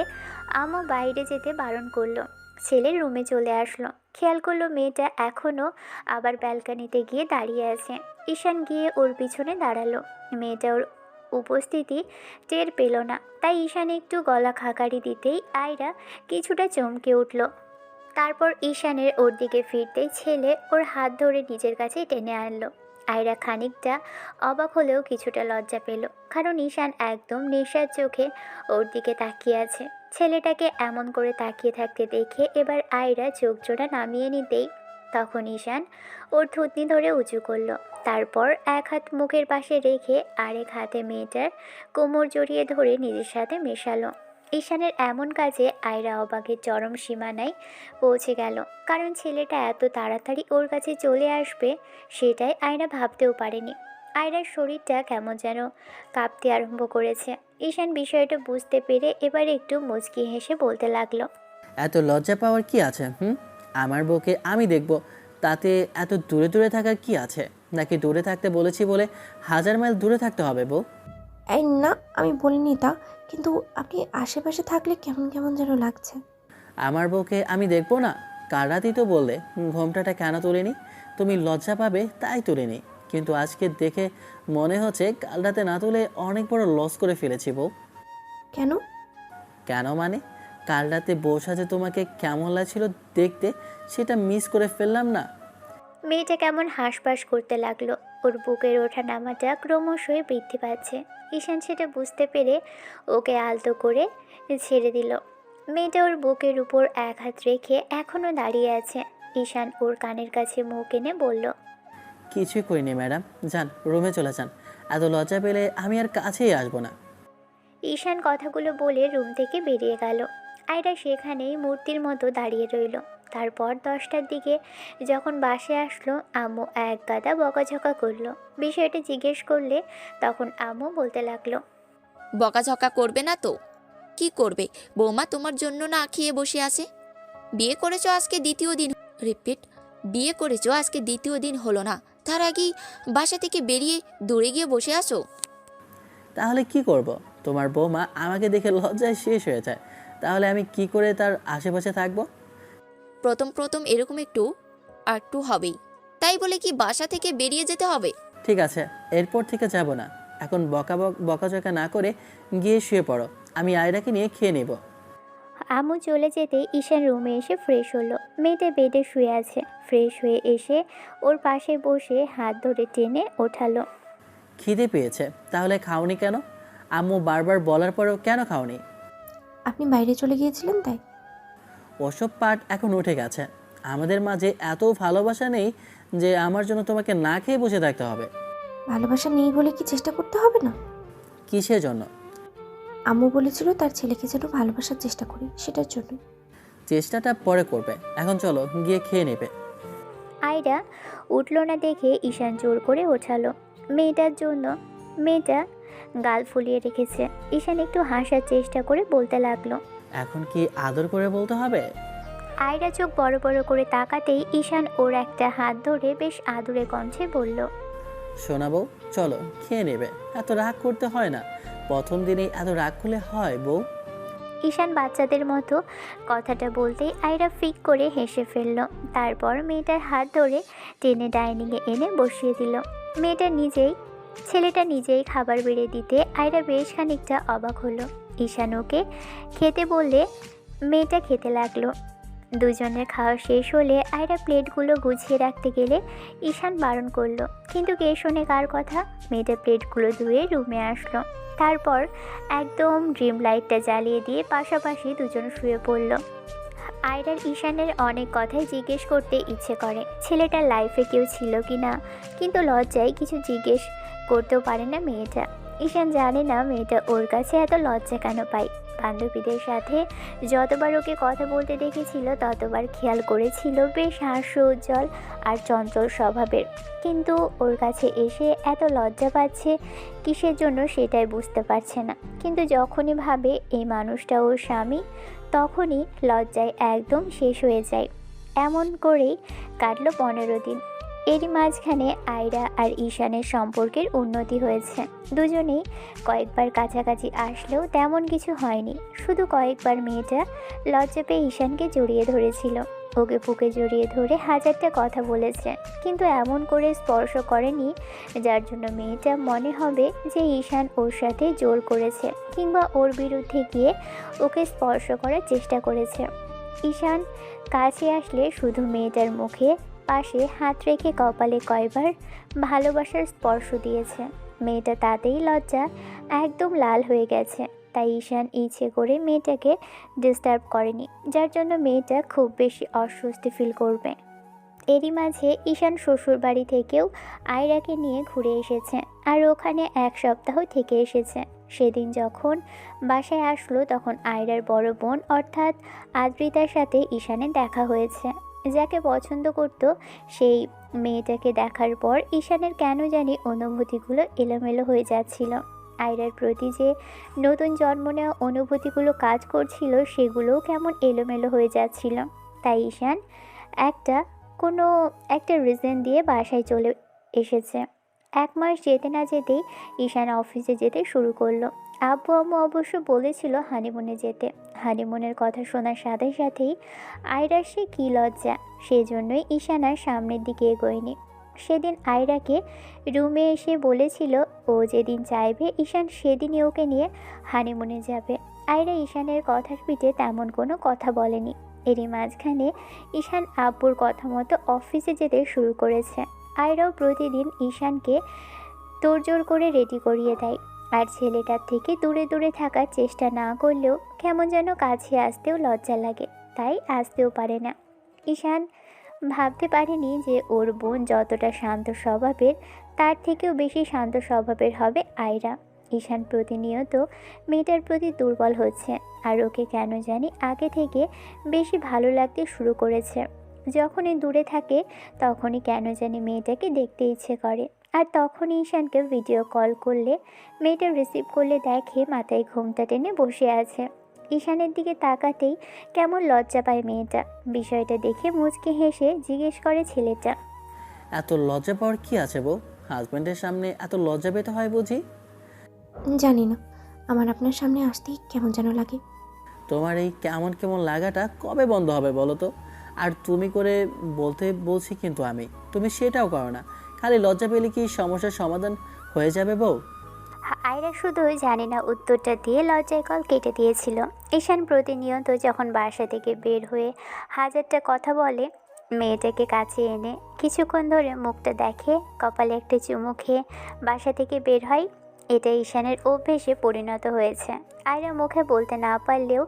আম্মু বাইরে যেতে বারণ করলো। ছেলে রুমে চলে আসলো। খেয়াল করলো মেয়েটা এখনও আবার ব্যালকনিতে গিয়ে দাঁড়িয়ে আছে। ঈশান গিয়ে ওর পিছনে দাঁড়ালো। মেয়েটা ওর উপস্থিতি টের পেল না, তাই ঈশান একটু গলা খাকারি দিতেই আয়রা কিছুটা চমকে উঠল। তারপর ঈশানের ওর দিকে ফিরতেই ছেলে ওর হাত ধরে নিজের কাছে টেনে আনলো। আয়রা খানিকটা অবাক হলেও কিছুটা লজ্জা পেল, কারণ ঈশান একদম নেশার চোখে ওর দিকে তাকিয়ে আছে। ছেলেটাকে এমন করে তাকিয়ে থাকতে দেখে এবার আয়রা চোখ জোড়া নামিয়ে নিতেই তখন ঈশান ওর থুতনি ধরে উঁচু করলো। তারপর এক হাত মুখের পাশে রেখে আরেক হাতে মেয়েটার কোমর জড়িয়ে ধরে নিজের সাথে মেশালো। ঈশানের এমন কাজে আয়রা অবাকের চরম সীমানায় পৌঁছে গেল, কারণ ছেলেটা এত তাড়াতাড়ি ওর কাছে চলে আসবে সেটাই আয়রা ভাবতেও পারেনি। আয়রার শরীরটা কেমন যেন কাঁপতে আরম্ভ করেছে। ঈশান বিষয়টা বুঝতে পেরে এবার একটু মুচকি হেসে বলতে লাগলো, এত লজ্জা পাওয়ার কি আছে? আমার বউকে আমি দেখব, তাতে এত দূরে দূরে থাকার কি আছে? নাকি দূরে থাকতে বলেছি বলে 1000 মাইল দূরে থাকতে হবে বউ? এই না, আমি বলিনি তা, কিন্তু আপনি আশেপাশে থাকলে কেমন কেমন যেন লাগছে। আমার বউকে আমি দেখবো না? কাল রাতেই তো বললে ঘোমটাটা কেন তুলিনি, তুমি লজ্জা পাবে তাই তুলিনি। কিন্তু আজকে দেখে মনে হচ্ছে কাল রাতে না তুলে অনেক বড় লস করে ফেলেছি বউ। কেন? কেন মানে, কাল রাতে বউ সাজে তোমাকে কেমন লাগছিল দেখতে, সেটা মিস করে ফেললাম না। মেয়েটা কেমন হাঁসফাঁস করতে লাগলো। ওর বুকের ওঠা নামাটা ক্রমশই বৃদ্ধি পাচ্ছে। ঈশান সেটা বুঝতে পেরে ওকে আলতো করে ছেড়ে দিল। মেয়েটা ওর বুকের উপর এক হাত রেখে এখনও দাঁড়িয়ে আছে। ঈশান ওর কানের কাছে মুখ এনে বলল, কিছুই করিনি ম্যাডাম, যান রুমে চলে যান। এত লজ্জা পেলে আমি আর কাছেই আসবো না। ঈশান কথাগুলো বলে রুম থেকে বেরিয়ে গেল। আয়রা সেখানেই মূর্তির মতো দাঁড়িয়ে রইল। তারপর 10টার দিকে যখন বাসে আসলো আম্মু এক গাদা বকাঝকা করলো। বিষয়টা জিজ্ঞেস করলে তখন আম্মু বলতে লাগলো, বকাঝকা করবে না তো কি করবে? বৌমা তোমার জন্য না খেয়ে বসে আছে। বিয়ে করেছো আজকে দ্বিতীয় দিন, রিপিট, বিয়ে করেছো আজকে দ্বিতীয় দিন হলো না, তার আগেই বাসা থেকে বেরিয়ে দূরে গিয়ে বসে আছো। তাহলে কি করব? তোমার বৌমা আমাকে দেখে লজ্জায় শেষ হয়ে যায়, তাহলে আমি কি করে তার আশেপাশে থাকবো? প্রথম প্রথম এরকম একটু একটু হবেই, তাই বলে কি বাসা থেকে বেরিয়ে যেতে হবে? ঠিক আছে, এরপর থেকে যাব না। এখন বকাঝকা না করে গিয়ে শুয়ে পড়ো, আমি আয়রাকে নিয়ে খেয়ে নেব। আম্মু চলে যেতে ঈশান রুমে এসে ফ্রেশ হলো। মেয়েটা বেডে শুয়ে আছে। ফ্রেশ হয়ে এসে ওর পাশে বসে হাত ধরে টেনে ওঠালো। খিদে পেয়েছে, তাহলে খাওনি কেন? আম্মু বারবার বলার পরেও কেন খাওনি? আপনি বাইরে চলে গিয়েছিলেন তাই। ওসব পার্ট এখন উঠে গেছে। আমাদের মাঝে এত ভালোবাসা নেই যে আমার জন্য তোমাকে না খেয়ে বসে থাকতে হবে। ভালোবাসা নেই বলে কি চেষ্টা করতে হবে না? কিসের জন্য? আম্মু বলেছিল তার ছেলেকে যেন ভালোবাসার চেষ্টা করি, সেটার জন্য। চেষ্টাটা পরে করবে, এখন চলো গিয়ে খেয়ে নেবে। আয়রা উঠল না দেখে ঈশান জোর করে ওঠালো মেয়েটার জন্য। মেয়েটা গাল ফুলিয়ে রেখেছে। ঈশান একটু হাসার চেষ্টা করে বলতে লাগলো। এখন কি আদর করে বলতে হবে? আয়রা চোখ বড় বড় করে তাকাতেই ঈশান ওর একটা হাত ধরে বেশ আদুরে কণ্ঠে বলল, শোনা বউ, চলো খেয়ে নেবে। এত রাগ করতে হয় না, প্রথম দিনেই এত রাগ করলে হয় বউ? ঈশান বাচ্চাদের মতো কথাটা বলতেই আয়রা ফিক করে হেসে ফেলল। তারপর মেয়েটার হাত ধরে টেনে ডাইনিংয়ে এনে বসিয়ে দিল। ছেলেটা নিজেই খাবার বেড়ে দিতে আয়রা বেশ খানিকটা অবাক হলো। ঈশান ওকে খেতে বললে মেয়েটা খেতে লাগলো। দুজনের খাওয়া শেষ হলে আয়রা প্লেটগুলো গুছিয়ে রাখতে গেলে ঈশান বারণ করলো, কিন্তু কে শোনে কার কথা। মেয়েটা প্লেটগুলো ধুয়ে রুমে আসলো। তারপর একদম ড্রিম লাইটটা জ্বালিয়ে দিয়ে পাশাপাশি দুজন শুয়ে পড়ল। আয়রার ঈশানের অনেক কথাই জিজ্ঞেস করতে ইচ্ছে করে, ছেলেটার লাইফে কেউ ছিল কি না, কিন্তু লজ্জায় কিছু জিজ্ঞেস করতেও পারে না মেয়েটা। ঈশান জানে না মেয়েটা ওর কাছে এত লজ্জা কেন পায়। বান্ধবীদের সাথে যতবার ওকে কথা বলতে দেখেছিল ততবার খেয়াল করেছিল বেশ হাস্য উজ্জ্বল আর চঞ্চল স্বভাবের, কিন্তু ওর কাছে এসে এত লজ্জা পাচ্ছে কিসের জন্য সেটাই বুঝতে পারছে না। কিন্তু যখনই ভাবে এই মানুষটা ওর স্বামী, তখনই লজ্জায় একদম শেষ হয়ে যায়। এমন করেই কাটলো 15 দিন। এরই মাঝখানে আয়রা আর ঈশানের সম্পর্কের উন্নতি হয়েছে। দুজনেই কয়েকবার কাছাকাছি আসলেও তেমন কিছু হয়নি। শুধু কয়েকবার মেয়েটা লজ্জা পেয়ে ঈশানকে জড়িয়ে ধরেছিল, ওকে বুকে জড়িয়ে ধরে হাজারটা কথা বলেছে, কিন্তু এমন করে স্পর্শ করেনি যার জন্য মেয়েটা মনে হবে যে ঈশান ওর সাথে জোর করেছে কিংবা ওর বিরুদ্ধে গিয়ে ওকে স্পর্শ করার চেষ্টা করেছে। ঈশান কাছে আসলে শুধু মেয়েটার মুখে পাশে হাত রেখে কপালে কয়বার ভালোবাসার স্পর্শ দিয়েছে। মেয়েটা তাতেই লজ্জা একদম লাল হয়ে গেছে। তাই ঈশান ইচ্ছে করে মেয়েটাকে ডিস্টার্ব করেনি, যার জন্য মেয়েটা খুব বেশি অস্বস্তি ফিল করবে। এরই মাঝে ঈশান শ্বশুর বাড়ি থেকেও আয়রাকে নিয়ে ঘুরে এসেছে, আর ওখানে 1 সপ্তাহ থেকে এসেছে। সেদিন যখন বাসায় আসলো তখন আয়রার বড় বোন অর্থাৎ আদ্রিতার সাথে ঈশানের দেখা হয়েছে। যাকে পছন্দ করত সেই মেয়েটাকে দেখার পর ঈশানের কেন জানি অনুভূতিগুলো এলোমেলো হয়ে যাচ্ছিল। আয়রার প্রতি যে নতুন জন্ম নেওয়া অনুভূতিগুলো কাজ করছিল সেগুলোও কেমন এলোমেলো হয়ে যাচ্ছিল। তাই ঈশান কোনো একটা রিজন দিয়ে বাসায় চলে এসেছে। 1 মাস যেতে না যেতেই ঈশান অফিসে যেতে শুরু করলো। আব্বু আম্মু অবশ্য বলেছিল হানিমুনে যেতে। হানিমুনের কথা শোনার সাথে সাথেই আয়রার সে কী লজ্জা, সেজন্যই ঈশান আর সামনের দিকে এগোয়নি। সেদিন আয়রাকে রুমে এসে বলেছিল ও যেদিন চাইবে ঈশান সেদিনই ওকে নিয়ে হানিমুনে যাবে। আয়রা ঈশানের কথার পিঠে তেমন কোনো কথা বলেনি। এরই মাঝখানে ঈশান আব্বুর কথা মতো অফিসে যেতে শুরু করেছে। আয়রাও প্রতিদিন ঈশানকে তোড়জোড় করে রেডি করিয়ে দেয়, আর ছেলেটার থেকে দূরে দূরে থাকার চেষ্টা না করলেও কেমন যেন কাছে আসতেও লজ্জা লাগে, তাই আসতেও পারে না। ঈশান ভাবতে পারেনি যে ওর বোন যতটা শান্ত স্বভাবের তার থেকেও বেশি শান্ত স্বভাবের হবে আয়রা। ঈশান প্রতিনিয়ত মেয়েটার প্রতি দুর্বল হচ্ছে, আর ওকে কেন জানি আগে থেকে বেশি ভালো লাগতে শুরু করেছে। যখনই দূরে থাকে তখনই কেন জানি মেয়েটাকে দেখতে ইচ্ছে করে, আর তখনই ঈশানকে ভিডিও কল করলে মেয়েটা রিসিভ করলে দেখে মাথায় ঘোমটা টেনে বসে আছে। ঈশানের দিকে তাকাতেই কেমন লজ্জা পায় মেয়েটা। বিষয়টা দেখে মুচকি হেসে জিজ্ঞেস করে ছেলেটা, এত লজ্জা পাওয়ার কি আছে বউ? হাজব্যান্ডের সামনে এত লজ্জা পেতে হয় বুঝি? জানি না, আমার আপনার সামনে আসতেই কেমন যেন লাগে। তোমার এই কেমন কেমন লাগাটা কবে বন্ধ হবে বলো তো? আর তুমি করে বলতে বলছি কিন্তু আমি, তুমি সেটাও করো না। খালি লজ্জা পেলে কি সমস্যার সমাধান হয়ে যাবে বউ? আয়রা শুধু জানি না উত্তরটা দিয়ে লজ্জায় কল কেটে দিয়েছিল। ঈশান প্রতিনিয়ত যখন বাসা থেকে বের হয়ে হাজারটা কথা বলে, মেয়েটাকে কাছে এনে কিছুক্ষণ ধরে মুখটা দেখে, কপালে একটা চুমু খেয়ে বাসা থেকে বের হয়। এটা ঈশানের অভ্যেসে পরিণত হয়েছে। আয়রা মুখে বলতে না পারলেও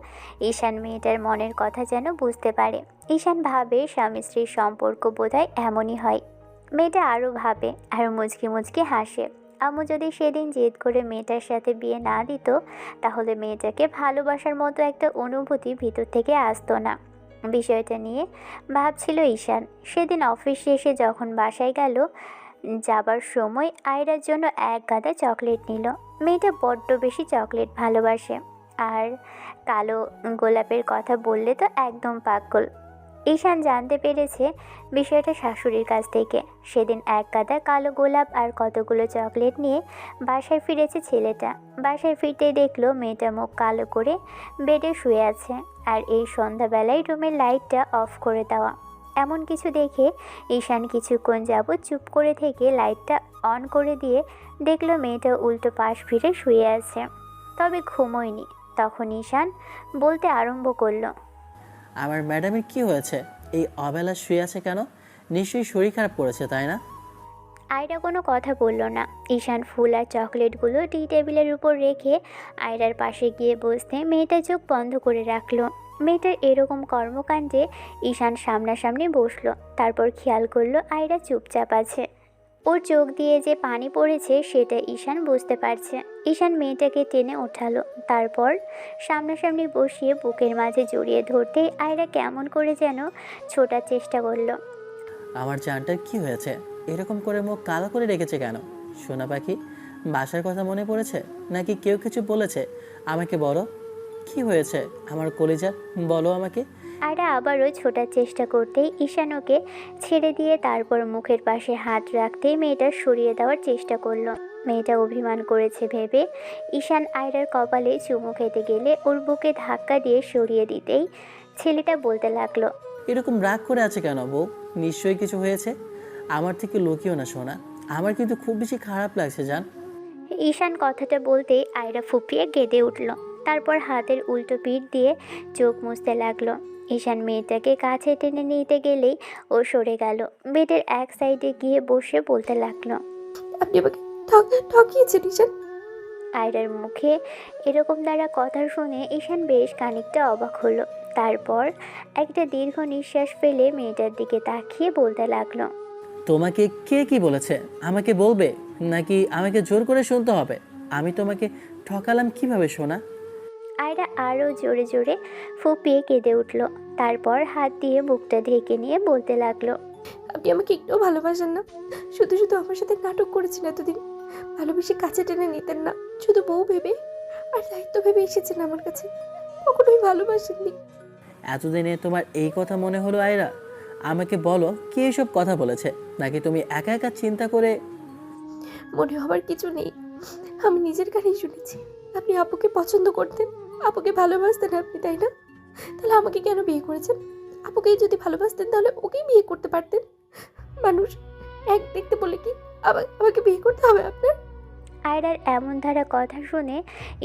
ঈশান মেয়েটার মনের কথা যেন বুঝতে পারে। ঈশান ভাবে স্বামী স্ত্রীর সম্পর্ক বোধহয় এমনই হয়। মেয়েটা আরও ভাবে আর মুচকি মুচকি হাসে। আম্মু যদি সেদিন জেদ করে মেয়েটার সাথে বিয়ে না দিত, তাহলে মেয়েটাকে ভালোবাসার মতো একটা অনুভূতি ভিতর থেকে আসতো না। বিষয়টা নিয়ে ভাবছিল ঈশান। সেদিন অফিস শেষে যখন বাসায় গেল, যাবার সময় আয়রার জন্য এক গাদা চকলেট নিল। মেয়েটা বড্ড বেশি চকলেট ভালোবাসে, আর কালো গোলাপের কথা বললে তো একদম পাগল। ঈশান জানতে পেরেছে বিষয়টা শাশুড়ির কাছ থেকে। সেদিন এক গাদা কালো গোলাপ আর কতগুলো চকলেট নিয়ে বাসায় ফিরেছে ছেলেটা। বাসায় ফিরতেই দেখলো মেয়েটা মুখ কালো করে বেডে শুয়ে আছে, আর এই সন্ধ্যাবেলায় রুমের লাইটটা অফ করে দেওয়া। এমন কিছু দেখে ঈশান কিছুক্ষণ যাবৎ চুপ করে থেকে লাইটটা অন করে দিয়ে দেখলো মেয়েটা উল্টো পাশ ফিরে শুয়ে আছে, তবে ঘুমোয়নি। তখন ঈশান বলতে আরম্ভ করলো, আমার ম্যাডামের কি হয়েছে? এই অবেলা শুয়ে আছে কেন? নিশ্চয়ই শরীর খারাপ করেছে, তাই না? আয়রা কোনো কথা বলল না। ঈশান ফুল আর চকলেটগুলো টি টেবিলের উপর রেখে আয়রার পাশে গিয়ে বসতে মেয়েটা চোখ বন্ধ করে রাখলো। মেয়েটার এরকম কর্মকাণ্ডে ঈশান সামনাসামনি বসলো। তারপর খেয়াল করলো আয়রা চুপচাপ আছে। ওর চোখ দিয়ে যে পানি পড়েছে সেটা ঈশান বুঝতে পারছে। ঈশান মেয়েটাকে টেনে ওঠালো, তারপর সামনাসামনি বসিয়ে বুকের মাঝে জড়িয়ে ধরতেই আয়রা কেমন করে যেন ছোটার চেষ্টা করলো। আমার জানটার কি হয়েছে? এরকম করে মুখ কালো করে রেখেছে কেন? সোনা পাখি, বাসার কথা মনে পড়েছে নাকি কেউ কিছু বলেছে? আমাকে বলো, কি হয়েছে আমার কলিজা? বলো আমাকে। আয়রা আবারও ছোটার চেষ্টা করতেই ঈশান ওকে ছেড়ে দিয়ে তারপর মুখের পাশে হাত রাখতেই মেয়েটা সরিয়ে দেওয়ার চেষ্টা করলো। মেয়েটা অভিমান করেছে ভেবে ঈশান আয়রার কপালে চুমু খেতে গেলে ওর বুকে ধাক্কা দিয়ে সরিয়ে দিতেই ছেলেটা বলতে লাগলো, এরকম রাগ করে আছে কেন বউ? নিশ্চয়ই কিছু হয়েছে। আমার থেকে লুকিও না সোনা, আমার কিন্তু খুব বেশি খারাপ লাগছে জান। ঈশান কথাটা বলতেই আয়রা ফুপিয়ে কেঁদে উঠল। তারপর হাতের উল্টো পিঠ দিয়ে চোখ মুছতে লাগলো। ঈশান মেয়েটাকে কাছে টেনে নিতে গেলেই ও সরে গেল। বেডের এক সাইডে গিয়ে বসে বলতে লাগলো, আপনি আমাকে ঠকিয়েছেন ঈশান। আয়রার মুখে এরকম দ্বারা কথা শুনে ঈশান বেশ খানিকটা অবাক হলো। তারপর একটা দীর্ঘ নিঃশ্বাস ফেলে মেয়েটার দিকে তাকিয়ে বলতে লাগলো, তোমাকে কে কি বলেছে আমাকে বলবে, নাকি আমাকে জোর করে শুনতে হবে? আমি তোমাকে ঠকালাম কিভাবে সোনা? আয়রা আরও জোরে জোরে ফুপিয়ে কেঁদে উঠল। তারপর হাত দিয়ে বুকটা ঢেকে নিয়ে বলতে লাগলো, আপনি আমাকে একটুও ভালোবাসেন না, শুধু শুধু আমার সাথে নাটক করেছেন এতদিন। ভালোবেসে কাছে টেনে নিতেন না, শুধু বউ ভেবে আর দায়িত্ব ভেবে এসেছেন আমার কাছে, কখনোই ভালোবাসেননি। এতদিনে তোমার এই কথা মনে হলো আয়রা? আমাকে বলো, কে এসব কথা বলেছে? নাকি তুমি একা একা চিন্তা করে? মনে হবার কিছু নেই, আমি নিজের কানেই শুনেছি আপনি আপুকে পছন্দ করতেন, আপুকে ভালোবাসতেন আপনি, তাই না? তাহলে আমাকে কেন বিয়ে করেছেন? আপুকেই যদি ভালোবাসতেন তাহলে ওকেই বিয়ে করতে পারতেন। মানুষ এক দেখতে বলে কি আমাকে বিয়ে করতে হবে আপনার? আয়রার এমন ধারা কথা শুনে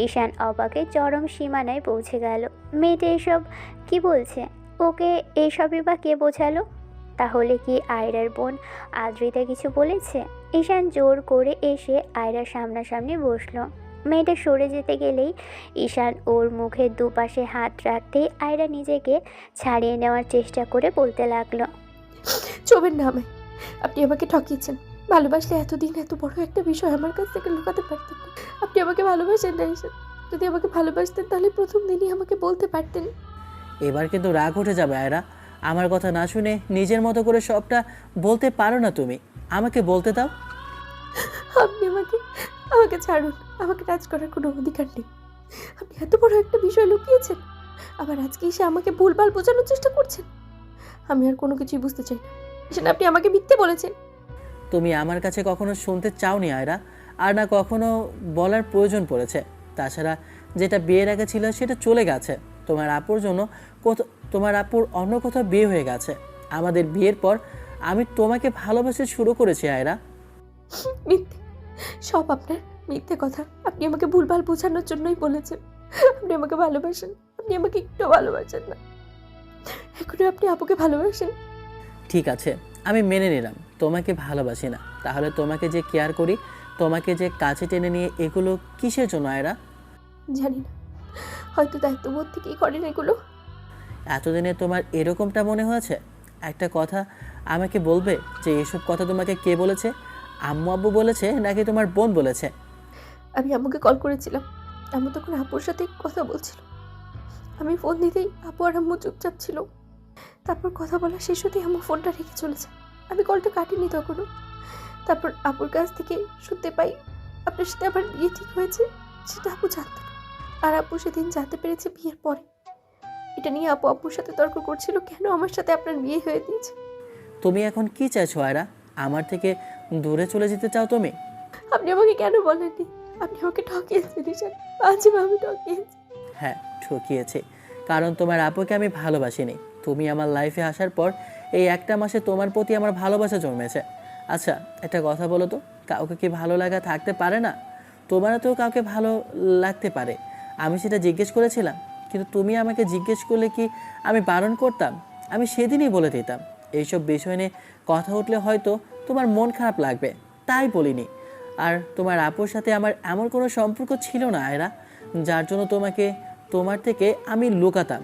ঈশান অবাকে চরম সীমানায় পৌঁছে গেল। মেয়েটা এসব কি বলছে? ওকে এইসবই বা কে বোঝালো? তাহলে কি আয়রার বোন আদ্রিতা কিছু বলেছে? ঈশান জোর করে এসে আয়রার সামনাসামনি বসলো। মেয়েটা সরে যেতে গেলেই ঈশান ওর মুখের দুপাশে হাত রাখতেই আয়রা নিজেকে ছাড়িয়ে নেওয়ার চেষ্টা করে বলতে লাগলো, চোবেন না আমায়, আপনি আমাকে ঠকিয়েছেন। ভালোবাসলে এতদিন এত বড় একটা বিষয় আমার কাছ থেকে লুকাতে পারতেন না। আপনি আমাকে ভালোবাসেন না ঈশান। যদি আমাকে ভালোবাসতেন তাহলে প্রথম দিনই আমাকে বলতে পারতেন। এবার কিন্তু রাগ উঠে যাবে আয়রা। আমার কথা না শুনে নিজের মতো করে সবটা বলতে পারো না তুমি? আমাকে বলতে দাও। আপনি আমাকে ছাড়ুন, আমাকে টাচ করার কোনো অধিকার নেই। আপনি এত বড় একটা বিষয় লুকিয়েছেন, আবার আজকে এসে আমাকে ভুলভাল বোঝানোর চেষ্টা করছেন। আমি আর কোনো কিছুই বুঝতে চাই না ঈশান, আপনি আমাকে মিথ্যে বলেছেন। তুমি আমার কাছে কখনো শুনতে চাওনি আয়রা। আর না কখনো বলার প্রয়োজন পড়েছে। তাছাড়া যেটা বিয়ের আগে ছিল সেটা চলে গেছে। তোমার আপুর জন্য তোমার আপুর অন্য কোথাও বিয়ে হয়ে গেছে। আমাদের বিয়ের পর আমি তোমাকে ভালোবাসতে শুরু করেছি আয়রা। মিথ্যে, সব আপনার মিথ্যে কথা। আপনি আমাকে ভুলভাল বোঝানোর জন্যই বলেছেন। আপনি আমাকে ভালোবাসেন, আপনি আমাকে একটু ভালোবাসেন না। এখনো আপনি আপুকে ভালোবাসেন? ঠিক আছে, আমি মেনে নিলাম তোমাকে ভালোবাসি না। তাহলে তোমাকে যে কেয়ার করি, তোমাকে যে কাছে টেনে নিয়ে, এগুলো কিসের জন্য আয়রা? জানি না, হয়তো দায়িত্ববোধ থেকেই করেন এগুলো। এতদিনে তোমার এরকমটা মনে হয়েছে? একটা কথা আমাকে বলবে যে এসব কথা তোমাকে কে বলেছে? আম্মু আব্বু বলেছে নাকি তোমার বোন বলেছে? আমি আম্মুকে কল করেছিলাম, আম্মু তখন আপুর সাথে কথা বলছিল। আমি ফোন দিতেই আপু আর আম্মু চুপচাপ ছিল। তারপর কথা বলা শেষ হতেই আম্মু ফোনটা রেখে চলেছে। আমি কলটা কাটিনি তখনও। তারপর আপুর কাছ থেকে শুনতে পাই আপনার সাথে আবার বিয়ে ঠিক হয়েছে। সেটা আপু জানতো না, আর আপু সেদিন জানতে পেরেছে বিয়ের পরে। এটা নিয়ে আপু আপুর সাথে তর্ক করছিল, কেন আমার সাথে আপনার বিয়ে হয়ে দিয়েছে। তুমি এখন কি চাইছো আয়রা? আমার থেকে দূরে চলে যেতে চাও তুমি? আপনি আমাকে কেন বলেননি? আপনি আমাকে ঠকিয়েছেন ঈশান, বাজেভাবে ঠকিয়েছেন। হ্যাঁ, ঠকিয়েছে, কারণ তোমার আপুকে আমি ভালোবাসিনি। তুমি আমার লাইফে আসার পর এই একটা মাসে তোমার প্রতি আমার ভালোবাসা জন্মেছে। আচ্ছা, একটা কথা বলো তো, কাউকে কি ভালো লাগা থাকতে পারে না? তোমারও তো কাউকে ভালো লাগতে পারে। আমি সেটা জিজ্ঞেস করেছিলাম, কিন্তু তুমি আমাকে জিজ্ঞেস করলে কি আমি বারণ করতাম? আমি সেদিনই বলে দিতাম। এইসব বিষয় নিয়ে কথা উঠলে হয়তো তোমার মন খারাপ লাগবে, তাই বলিনি। আর তোমার আপুর সাথে আমার এমন কোনো সম্পর্ক ছিল না আয়রা, যার জন্য তোমার থেকে আমি লুকাতাম।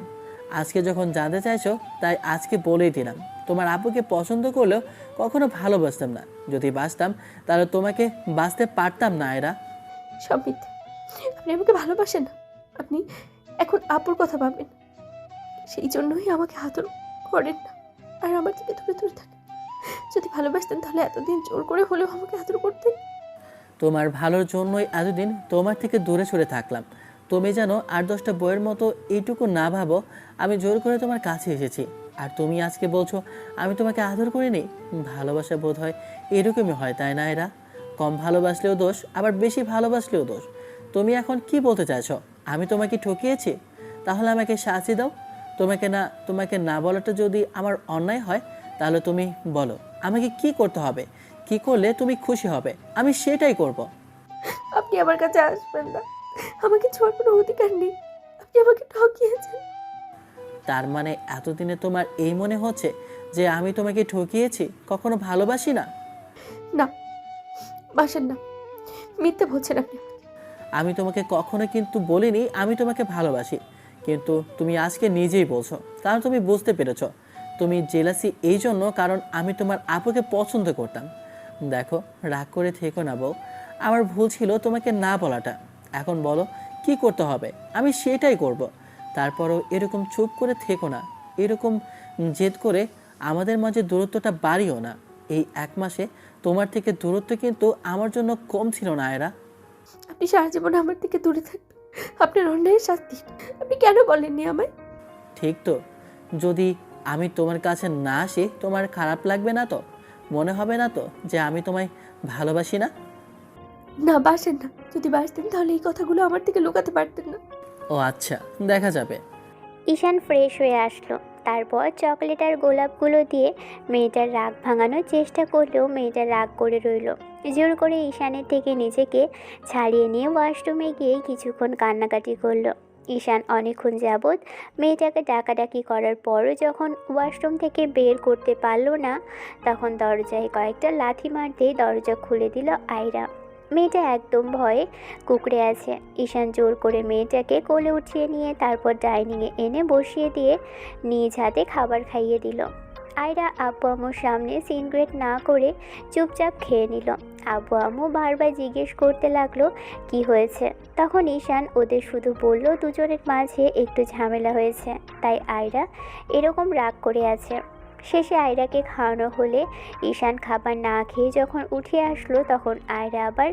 আজকে যখন জানতে চাইছো, তাই আজকে বলেই দিলাম। তোমার আপুকে পছন্দ করলেও কখনো ভালোবাসতাম না। যদি বাসতাম তাহলে তোমাকে বাঁচতে পারতাম না আয়রা। সব মিথ্যে। আপনি আমাকে ভালোবাসেন না, আপনি এখন আপুর কথা ভাবেন। সেই জন্যই আমাকে আদর করেন না, আর আমার থেকে দূরে দূরে থাকেন। যদি ভালোবাসতেন তাহলে এতদিন জোর করে হলেও আমাকে আদর করতেন। তোমার ভালোর জন্যই এতদিন তোমার থেকে দূরে সরে থাকলাম। তুমি যেন 8-10টা বইয়ের মতো এইটুকু না ভাবো আমি জোর করে তোমার কাছে এসেছি। আর তুমি আজকে বলছো আমি তোমাকে আদর করিনি। ভালোবাসা বোধ হয় এরকমই হয়, তাই না এরা? কম ভালোবাসলেও দোষ, আবার বেশি ভালোবাসলেও দোষ। তুমি এখন কি বলতে চাইছো? আমি তোমাকে ঠকিয়েছি? তাহলে আমাকে শাস্তি দাও। তোমাকে না বলাটা যদি আমার অন্যায় হয়, তাহলে তুমি বলো আমাকে কি করতে হবে, কি করলে তুমি খুশি হবে, আমি সেটাই করব। আপনি আমার কাছে আসবেন না, আমাকে ছোঁয়ার কোনো অধিকার নেই। আপনি আমাকে ঠকিয়েছেন। তার মানে এতদিনে তোমার এই মনে হচ্ছে যে আমি তোমাকে ঠকিয়েছি, কখনো ভালোবাসি না? না, বাসেন না, মিথ্যে বলছেন আপনি। আমি তোমাকে কখনো কিন্তু বলিনি আমি তোমাকে ভালোবাসি, কিন্তু তুমি আজকে নিজেই বলছো, কারণ তুমি বুঝতে পেরেছো। তুমি জেলাসি এই জন্য কারণ আমি তোমার আপুকে পছন্দ করতাম। দেখো, রাগ করে থেকো না বউ, আমার ভুল ছিল তোমাকে না বলাটা। এখন বলো কি করতে হবে, আমি সেটাই করব। তারপরও এরকম চুপ করে থেকো না, এরকম জেদ করে আমাদের মাঝে দূরত্বটা বাড়িও না। এই 1 মাসে তোমার থেকে দূরত্ব কিন্তু আমার জন্য কম ছিল না আয়রা। আপনি সারা জীবন আমার থেকে দূরে থাকবেন, আপনার অন্যায়ের শাস্তি। আপনি কেন বলেননি আমায়? ঠিক তো, যদি আমি তোমার কাছে না আসি তোমার খারাপ লাগবে না তো? মনে হবে না তো যে আমি তোমায় ভালোবাসি না? না, বাসেন না। যদি বাসতেন তাহলে এই কথাগুলো আমার থেকে লুকাতে পারতেন না। ও আচ্ছা, দেখা যাবে। ঈশান ফ্রেশ হয়ে আসলো। তারপর চকলেট আর গোলাপগুলো দিয়ে মেয়েটার রাগ ভাঙানোর চেষ্টা করলেও মেয়েটা রাগ করে রইল। জোর করে ঈশানের থেকে নিজেকে ছাড়িয়ে নিয়ে ওয়াশরুমে গিয়ে কিছুক্ষণ কান্নাকাটি করলো। ঈশান অনেকক্ষণ যাবৎ মেয়েটাকে ডাকাডাকি করার পরও যখন ওয়াশরুম থেকে বের করতে পারলো না, তখন দরজায় কয়েকটা লাথি মারতেই দরজা খুলে দিল আয়রা। মেয়েটা একদম ভয়ে কুঁকড়ে আছে। ঈশান জোর করে মেয়েটাকে কোলে উঠিয়ে নিয়ে তারপর ডাইনিংয়ে এনে বসিয়ে দিয়ে নিজ হাতে খাবার খাইয়ে দিল। আয়রা আব্বু আম্মুর সামনে সিনক্রেট না করে চুপচাপ খেয়ে নিল। আব্বু আম্মু বারবার জিজ্ঞেস করতে লাগলো কি হয়েছে। তখন ঈশান ওদের শুধু বলল দুজনের মাঝে একটু ঝামেলা হয়েছে, তাই আয়রা এরকম রাগ করে আছে। শেষে আয়রাকে খাওয়ানো হলে ঈশান খাবার না খেয়ে যখন উঠে আসলো, তখন আয়রা আবার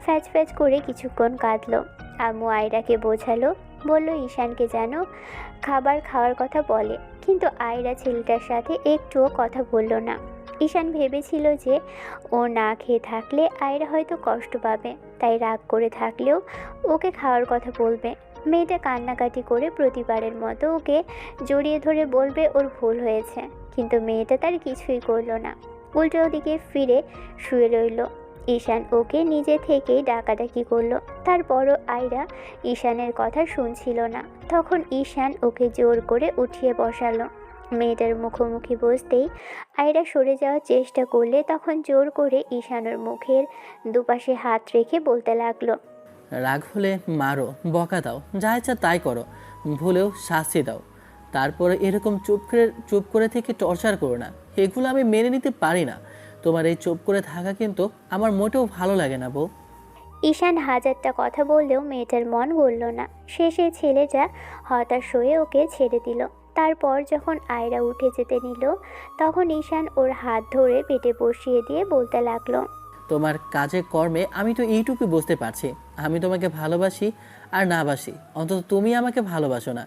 ফ্যাচ ফ্যাচ করে কিছুক্ষণ কাঁদলো। আম্মু আয়রাকে বোঝালো, বলল ঈশানকে যেন খাবার খাওয়ার কথা বলে, কিন্তু আয়রা ছেলেটার সাথে একটুও কথা বলল না। ঈশান ভেবেছিল যে ও না খেয়ে থাকলে আয়রা হয়তো কষ্ট পাবে, তাই রাগ করে থাকলেও ওকে খাওয়ার কথা বলবে। মেয়েটা কান্নাকাটি করে প্রতিবারের মতো ওকে জড়িয়ে ধরে বলবে ওর ভুল হয়েছে, কিন্তু মেয়েটা তার কিছুই করলো না, উল্টো ওদিকে ফিরে শুয়ে রইল। ঈশান ওকে নিজে থেকেই ডাকাডাকি করলো, তারপরও আয়রা ঈশানের কথা শুনছিল না। তখন ঈশান ওকে জোর করে উঠিয়ে বসালো। মেয়েটার মুখোমুখি বসতেই আয়রা সরে যাওয়ার চেষ্টা করলে তখন জোর করে ঈশানের মুখের দুপাশে হাত রেখে বলতে লাগলো, রাগ হলে মারো, বকা দাও, যা ইচ্ছা তাই করো, ভুলেও শাস্তি দাও। তারপরে এরকম চুপ করে থেকে টর্চার করো না, এগুলো আমি মেনে নিতে পারি না। তোমার এই চুপ করে থাকা কিন্তু আমার মোটেও ভালো লাগে না বউ। ঈশান হাজারটা কথা বললেও মেয়েটার মন গলল না। শেষে ছেলেটা হতাশ হয়ে ওকে ছেড়ে দিল। তারপর যখন আয়রা উঠে যেতে নিল তখন ঈশান ওর হাত ধরে পেটে বসিয়ে দিয়ে বলতে লাগলো, তোমার কাজে কর্মে আমি তো এইটুকু বুঝতে পারছি, আমি তোমাকে ভালোবাসি আর না বাসি, অন্তত তুমি আমাকে ভালোবাসো না।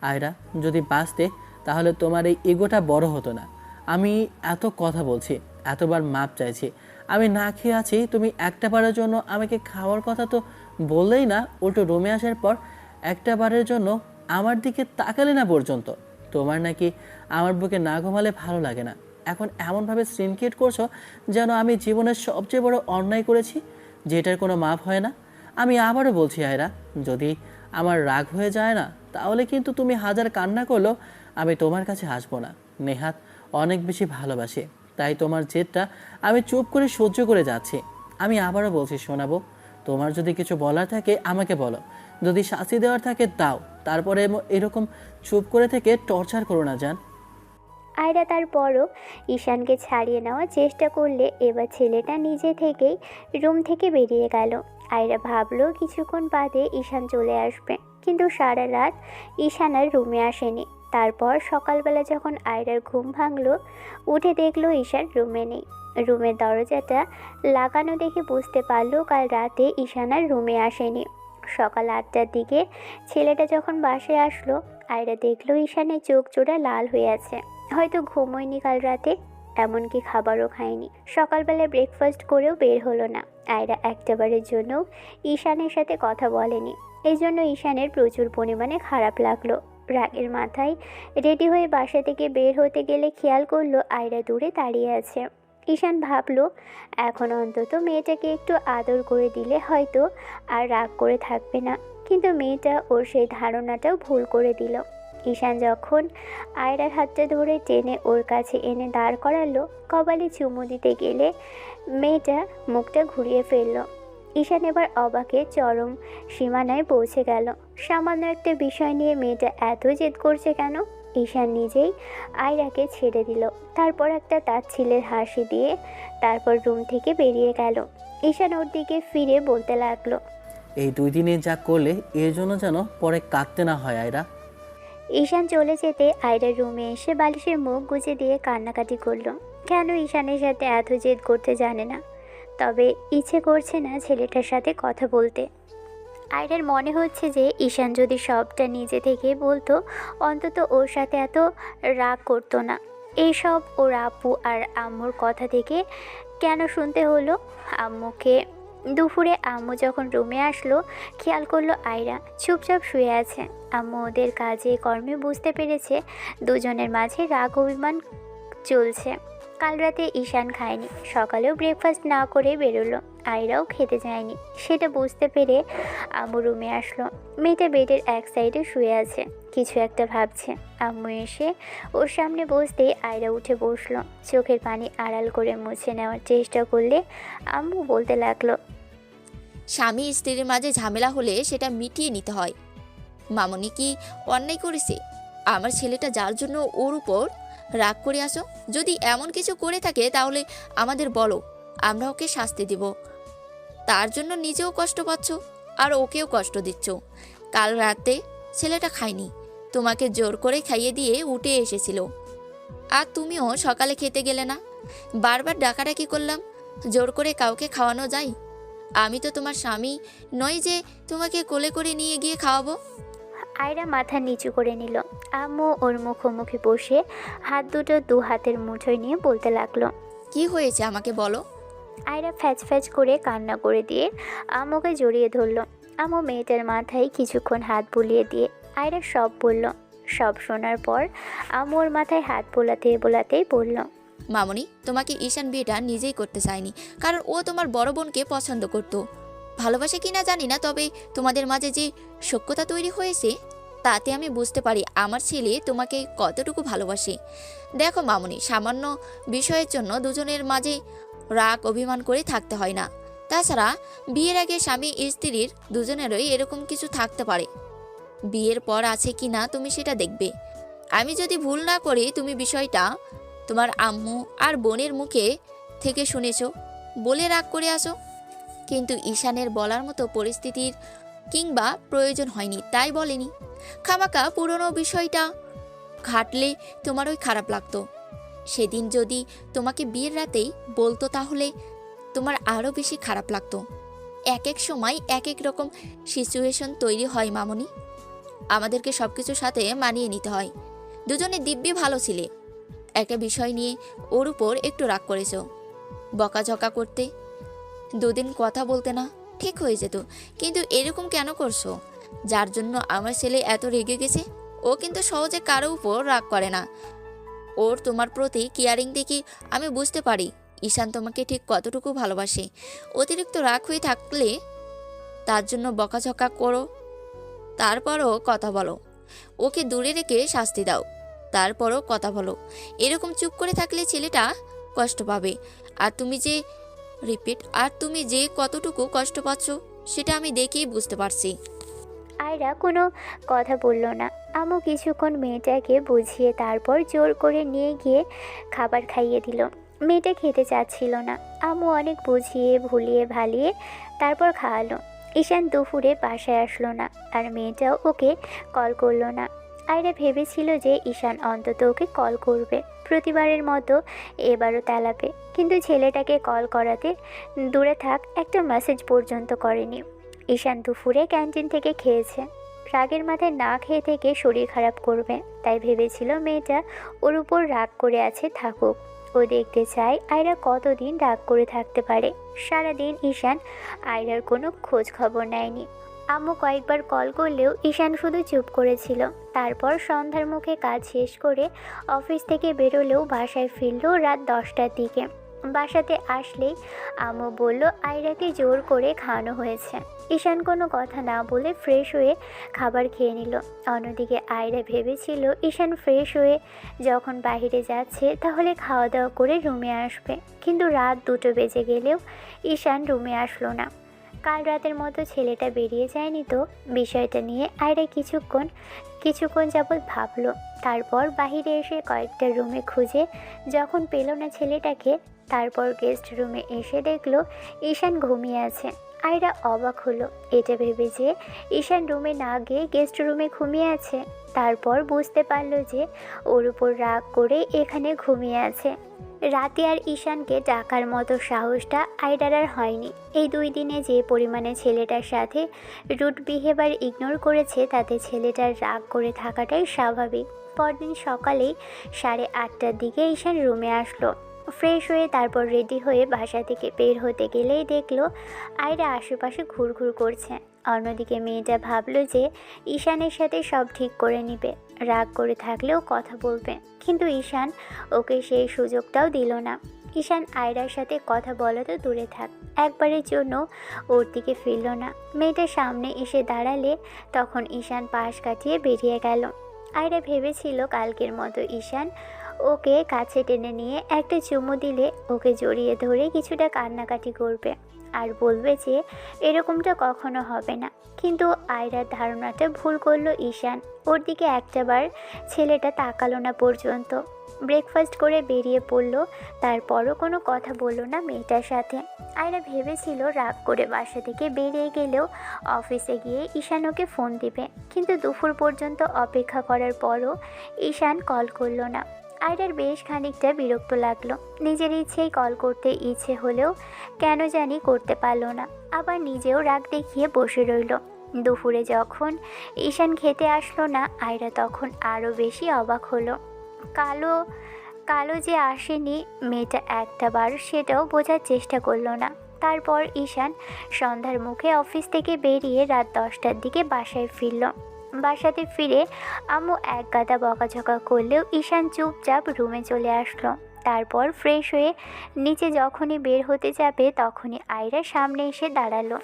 আয়রা, যদি বাঁচতে তাহলে তোমার এই ইগোটা বড় হতো না। আমি এত কথা বলছি, এতবার মাপ চাইছি, আমি না খেয়ে আছি, তুমি একটা বারের জন্য আমাকে খাওয়ার কথা তো বললেই না, উল্টো রুমে আসার পর একটা বারের জন্য আমার দিকে তাকালে না পর্যন্ত। তোমার নাকি আমার বুকে না ঘুমালে ভালো লাগে না। এখন এমনভাবে সিন ক্রিয়েট করছো যেন আমি জীবনের সবচেয়ে বড় অন্যায় করেছি, যেটার কোনো মাপ হয় না। আমি আবারও বলছি আয়রা, যদি আমার রাগ হয়ে যায় না তাহলে কিন্তু তুমি হাজার কান্না করলেও আমি তোমার কাছে আসবো না। নেহাত অনেক বেশি ভালোবাসি, তাই তোমার জেদটা আমি চুপ করে সহ্য করে যাচ্ছি। আমি আবারও বলছি শোনাবো, তোমার যদি কিছু বলার থাকে আমাকে বলো, যদি শাস্তি দেওয়ার থাকে দাও, তারপরে এরকম চুপ করে থেকে টর্চার করো না জান। আয়রা তারপরও ঈশানকে ছাড়িয়ে নেওয়ার চেষ্টা করলে এবার ছেলেটা নিজে থেকেই রুম থেকে বেরিয়ে গেল। আয়রা ভাবলো কিছুক্ষণ বাদে ঈশান চলে আসবে, কিন্তু সারা রাত ঈশান আর রুমে আসেনি। তারপর সকালবেলা যখন আয়রার ঘুম ভাঙলো, উঠে দেখলো ঈশান রুমে নেই। রুমের দরজাটা লাগানো দেখে বুঝতে পারলো কাল রাতে ঈশান আর রুমে আসেনি। সকাল 8টার দিকে ছেলেটা যখন বাসায় আসলো, আয়রা দেখলো ঈশানের চোখ জোড়া লাল হয়ে আছে, হয়তো ঘুমোয়নি কাল রাতে, এমনকি খাবারও খায়নি। সকালবেলায় ব্রেকফাস্ট করেও বের হলো না। আয়রা একটাবারের জন্য ঈশানের সাথে কথা বলেনি, এই জন্য ঈশানের প্রচুর পরিমাণে খারাপ লাগলো। রাগের মাথায় রেডি হয়ে বাসা থেকে বের হতে গেলে খেয়াল করলো আয়রা দূরে দাঁড়িয়ে আছে। ঈশান ভাবলো এখন অন্তত মেয়েটাকে একটু আদর করে দিলে হয়তো আর রাগ করে থাকবে না, কিন্তু মেয়েটা ওর সেই ধারণাটাও ভুল করে দিল। ঈশান যখন আয়রার হাতটা ধরে টেনে ওর কাছে এনে দাঁড় করালো, কপালে চুমু দিতে গেলে মেয়েটা মুখটা ঘুরিয়ে ফেলল। ঈশান এবার অবাকে চরম সীমানায় পৌঁছে গেল। সামান্য একটা বিষয় নিয়ে মেয়েটা এত জেদ করছে কেন? ঈশান নিজেই আয়রাকে ছেড়ে দিল, তারপর একটা তাচ্ছিল্যের হাসি দিয়ে তারপর রুম থেকে বেরিয়ে গেল। ঈশান ওর দিকে ফিরে বলতে লাগলো, এই 2 দিনে যা করলে এর জন্য যেন পরে কাঁদতে না হয় আয়রা। ঈশান চলে যেতে আয়রার রুমে এসে বালিশের মুখ গুজে দিয়ে কান্নাকাটি করলো। কেন ঈশানের সাথে এত জেদ করতে জানে না, তবে ইচ্ছে করছে না ছেলেটার সাথে কথা বলতে। আয়রার মনে হচ্ছে যে ঈশান যদি সবটা নিজে থেকে বলতো অন্তত ওর সাথে এত রাগ করতো না। এইসব ওর আপু আর আম্মুর কথা থেকে কেন শুনতে হলো? আম্মুকে দুপুরে আম্মু যখন রুমে আসলো খেয়াল করলো আয়রা চুপচাপ শুয়ে আছে। আম্মু ওদের কাজে কর্মে বুঝতে পেরেছে দুজনের মাঝে রাগ অভিমান চলছে। কাল রাতে ঈশান খায়নি, সকালেও ব্রেকফাস্ট না করে বেরোলো, আয়রাও খেতে যায়নি। সেটা বুঝতে পেরে আম্মু রুমে আসলো। মেয়েটা বেডের এক সাইডে শুয়ে আছে, কিছু একটা ভাবছে। আম্মু এসে ওর সামনে বসতেই আয়রা উঠে বসলো। চোখের পানি আড়াল করে মুছে নেওয়ার চেষ্টা করলে আম্মু বলতে লাগলো, স্বামী স্ত্রীর মাঝে ঝামেলা হলে সেটা মিটিয়ে নিতে হয়। মামনি কি অন্যায় করেছে? আমার ছেলেটা যার জন্য ওর উপর রাগ করে আসো, যদি এমন কিছু করে থাকে তাহলে আমাদের বলো, আমরা ওকে শাস্তি দিব। তার জন্য নিজেও কষ্ট পাচ্ছ আর ওকেও কষ্ট দিচ্ছ। কাল রাতে ছেলেটা খায়নি, তোমাকে জোর করে খাইয়ে দিয়ে উঠে এসেছিল, আর তুমিও সকালে খেতে গেলে না। বারবার ডাকাডাকি করলাম, জোর করে কাউকে খাওয়ানো যায়? আমি তো তোমার স্বামী নই যে তোমাকে কোলে করে নিয়ে গিয়ে খাওয়াবো। আয়রা মাথা নিচু করে নিল। আম্মু ওর মুখোমুখি বসে হাত দুটো 2 হাতের মুঠোয় নিয়ে বলতে লাগলো, কি হয়েছে আমাকে বলো। আয়রা ফ্যাচ ফ্যাচ করে কান্না করে দিয়ে আম্মুকে জড়িয়ে ধরলো। আম্মু মেয়েটার মাথায় কিছুক্ষণ হাত বুলিয়ে দিয়ে আয়রা সব বলল। সব শোনার পর আম্মু ওর মাথায় হাত বোলাতে বোলাতেই বলল, মামনি, তোমাকে ঈশান বিয়েটা নিজেই করতে চায়নি, কারণ ও তোমার বড় বোনকে পছন্দ করত। ভালোবাসে কিনা জানি না, তবে তোমাদের মাঝে যে সখ্যতা তৈরি হয়েছে তাতে আমি বুঝতে পারি আমার ছেলে তোমাকে কতটুকু ভালোবাসে। দেখো মামনি, সামান্য বিষয়ের জন্য দুজনের মাঝে রাগ অভিমান করে থাকতে হয় না। তাছাড়া বিয়ের আগে স্বামী স্ত্রীর দুজনেরই এরকম কিছু থাকতে পারে। বিয়ের পর আছে কি না তুমি সেটা দেখবে। আমি যদি ভুল না করি, তুমি বিষয়টা তোমার আম্মু আর বোনের মুখে থেকে শুনেছো বলে রাগ করে আসো, কিন্তু ঈশানের বলার মতো পরিস্থিতির কিংবা প্রয়োজন হয়নি তাই বলেনি। খামাকা পুরনো বিষয়টা ঘাটলে তোমারই খারাপ লাগতো। সেদিন যদি তোমাকে বিয়ের রাতেই বলতো তাহলে তোমার আরও বেশি খারাপ লাগতো। এক এক সময় এক এক রকম সিচুয়েশন তৈরি হয় মামনি, আমাদেরকে সব কিছুর সাথে মানিয়ে নিতে হয়। দুজনে দিব্যি ভালো ছিলে, একটা বিষয় নিয়ে ওর উপর একটু রাগ করেছো, বকাঝকা করতে, দুদিন কথা বলতে না, ঠিক হয়ে যেত। কিন্তু এরকম কেন করছো? যার জন্য আমার ছেলে এত রেগে গেছে। ও কিন্তু সহজে কারো উপর রাগ করে না। ওর তোমার প্রতি কেয়ারিং দেখি আমি বুঝতে পারি ঈশান তোমাকে ঠিক কতটুকু ভালোবাসে। অতিরিক্ত রাগ হয়ে থাকলে তার জন্য বকাঝকা করো, তারপরও কথা বলো। ওকে দূরে রেখে শাস্তি দাও, তারপরও কথা বলো। এরকম চুপ করে থাকলে ছেলেটা কষ্ট পাবে। আর তুমি যে কতটুকু কষ্ট পাচ্ছ সেটা আমি দেখেই বুঝতে পারছি। আয়রা কোনো কথা বলল না। আম্মু কিছুক্ষণ মেয়েটাকে বুঝিয়ে তারপর জোর করে নিয়ে গিয়ে খাবার খাইয়ে দিল। মেয়েটা খেতে চাচ্ছিল না। আম্মু অনেক বুঝিয়ে ভুলিয়ে ভালিয়ে তারপর খাওয়ালো। ঈশান দুপুরে বাসায় আসলো না, আর মেয়েটাও ওকে কল করলো না। আয়রা ভেবেছিল যে ঈশান অন্তত ওকে কল করবে, প্রতিবারের মতো এবারও তেলাবে, কিন্তু ছেলেটাকে কল করাতে দূরে থাক, একটা মেসেজ পর্যন্ত করেনি। ঈশান দুপুরে ক্যান্টিন থেকে খেয়েছে। রাগের মাথায় না খেয়ে থেকে শরীর খারাপ করবে, তাই ভেবেছিল মেয়েটা ওর উপর রাগ করে আছে, থাকুক। ও দেখতে চায় আয়রা কতদিন রাগ করে থাকতে পারে। সারাদিন ঈশান আয়রার কোনো খোঁজ খবর নেয়নি। আম্মু কয়েকবার কল করলেও ঈশান শুধু চুপ করেছিল। তারপর সন্ধ্যার মুখে কাজ শেষ করে অফিস থেকে বেরোলেও বাসায় ফিরল রাত 10টার দিকে। বাসাতে আসলেই আম্মু বলল আয়রাকে জোর করে খাওয়ানো হয়েছে। ঈশান কোনো কথা না বলে ফ্রেশ হয়ে খাবার খেয়ে নিল। অন্যদিকে আয়রা ভেবেছিল ঈশান ফ্রেশ হয়ে যখন বাইরে যাচ্ছে তাহলে খাওয়া দাওয়া করে রুমে আসবে, কিন্তু রাত 2টো বেজে গেলেও ঈশান রুমে আসলো না। কাল রাতের মতো ছেলেটা বেরিয়ে যায়নি তো? বিষয়টা নিয়ে আয়রা কিছুক্ষণ যাবৎ ভাবলো। তারপর বাহিরে এসে কয়েকটা রুমে খুঁজে যখন পেল না ছেলেটাকে, তারপর গেস্ট রুমে এসে দেখলো ঈশান ঘুমিয়ে আছে। আয়রা অবাক হলো এটা ভেবে যে ঈশান রুমে না গিয়ে গেস্ট রুমে ঘুমিয়ে আছে। তারপর বুঝতে পারলো যে ওর উপর রাগ করে এখানে ঘুমিয়ে আছে। রাতে আর ঈশানকে ডাকার মতো সাহসটা আয়রার আর হয়নি। এই 2 দিনে যে পরিমাণে ছেলেটার সাথে রুড বিহেভিয়ার ইগনোর করেছে তাতে ছেলেটার রাগ করে থাকাটাই স্বাভাবিক। পরদিন সকালেই 8:30টার দিকে ঈশান রুমে আসলো। ফ্রেশ হয়ে তারপর রেডি হয়ে বাসা থেকে বের হতে গেলেই দেখলো আয়রা আশেপাশে ঘুরঘুর করছে। অন্যদিকে মেয়েটা ভাবলো যে ঈশানের সাথে সব ঠিক করে নিবে, রাগ করে থাকলেও কথা বলবে, কিন্তু ঈশান ওকে সেই সুযোগটাও দিল না। ঈশান আয়রার সাথে কথা বলা তো দূরে থাক, একবারের জন্য ওর দিকে ফিরল না। মেয়েটার সামনে এসে দাঁড়ালে তখন ঈশান পাশ কাটিয়ে বেরিয়ে গেল। আয়রা ভেবেছিল কালকের মতো ঈশান ওকে কাছে টেনে নিয়ে একটা চুমু দিলে ওকে জড়িয়ে ধরে কিছুটা কান্নাকাটি করবে আর বলবে যে এরকমটা কখনো হবে না, কিন্তু আয়রার ধারণাটা ভুল করলো ঈশান। ওর দিকে একটাবার ছেলেটা তাকালো না পর্যন্ত। ব্রেকফাস্ট করে বেরিয়ে পড়ল, তারপরও কোনো কথা বলল না মেয়েটার সাথে। আয়রা ভেবেছিল রাগ করে বাসা থেকে বেরিয়ে গেলেও অফিসে গিয়ে ঈশান ওকে ফোন দিবে, কিন্তু দুপুর পর্যন্ত অপেক্ষা করার পরও ঈশান কল করলো না। আয়রার বেশ খানিকটা বিরক্ত লাগলো। নিজের ইচ্ছেই কল করতে ইচ্ছে হলেও কেন জানি করতে পারলো না। আবার নিজেও রাগ দেখিয়ে বসে রইল। দুপুরে যখন ঈশান খেতে আসলো না, আয়রা তখন আরও বেশি অবাক হলো। কালো যে আসেনি মেয়েটা একটাবার সেটাও বোঝার চেষ্টা করলো না। তারপর ঈশান সন্ধ্যার মুখে অফিস থেকে বেরিয়ে রাত 10টার দিকে বাসায় ফিরল। বাসাতে ফিরে আম্মু এক গাদা বকাঝকা করলেও ঈশান চুপচাপ রুমে চলে আসলো। তারপর ফ্রেশ হয়ে নিচে যখনই বের হতে যাবে তখনই আয়রা সামনে এসে দাঁড়ালো।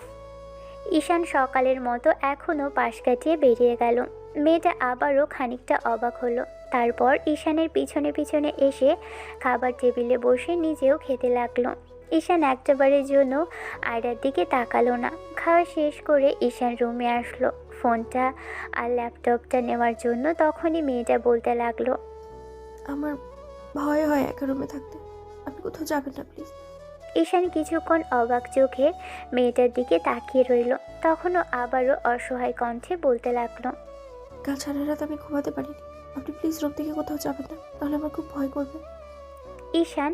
ঈশান সকালের মতো এখনও পাশ কাটিয়ে বেরিয়ে গেল। মেয়েটা আবারও খানিকটা অবাক হলো। তারপর ঈশানের পিছনে পিছনে এসে খাবার টেবিলে বসে নিজেও খেতে লাগলো। ঈশান একটাবারের জন্য আয়রার দিকে তাকালো না। খাওয়া শেষ করে ঈশান রুমে আসলো ফোনটা আর ল্যাপটপটা নেওয়ার জন্য। তখনই মেয়েটা বলতে লাগলো, আমার ভয় হয় একা রুমে থাকতে। আপনি কোথাও যাবেন না প্লিজ। ঈশান কিছুক্ষণ অবাক চোখে মেয়েটার দিকে তাকিয়ে রইল। তখনও আবারও অসহায় কণ্ঠে বলতে লাগলো, কাল সারা রাত আমি ঘুমাতে পারিনি। আপনি প্লিজ রুম থেকে কোথাও যাবেন না, তাহলে আমার খুব ভয় করবে। ঈশান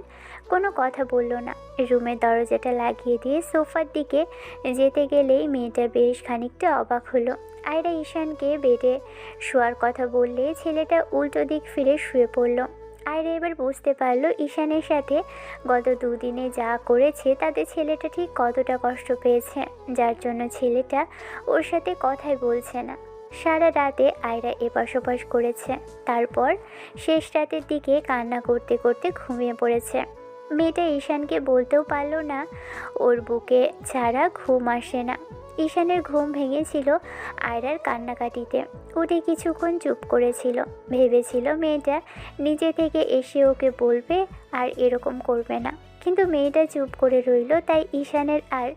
কোনো কথা বলল না। রুমের দরজাটা লাগিয়ে দিয়ে সোফার দিকে যেতে গেলেই মেয়েটা বেশ খানিকটা অবাক হলো। আয়রা ঈশানকে বেডে শোয়ার কথা বললে ছেলেটা উল্টো দিক ফিরে শুয়ে পড়ল। আয়রা এবার বুঝতে পারলো ঈশানের সাথে গত দুদিনে যা করেছে তাতে ছেলেটা ঠিক কতটা কষ্ট পেয়েছে, যার জন্য ছেলেটা ওর সাথে কথাই বলছে না। সারা রাতে আয়রা এপাশ ওপাশ করেছে। তারপর শেষ রাতের দিকে কান্না করতে করতে ঘুমিয়ে পড়েছে। মেয়েটা ঈশানকে বলতেও পারল না ওর বুকে ছাড়া ঘুম আসে না। ঈশানের ঘুম ভেঙেছিল আয়রার কান্নাকাটিতে। উঠে কিছুক্ষণ চুপ করেছিল, ভেবেছিল মেয়েটা নিজে থেকে এসে ওকে বলবে আর এরকম করবে না। কিন্তু মেয়েটা চুপ করে রইল, তাই ঈশানের আর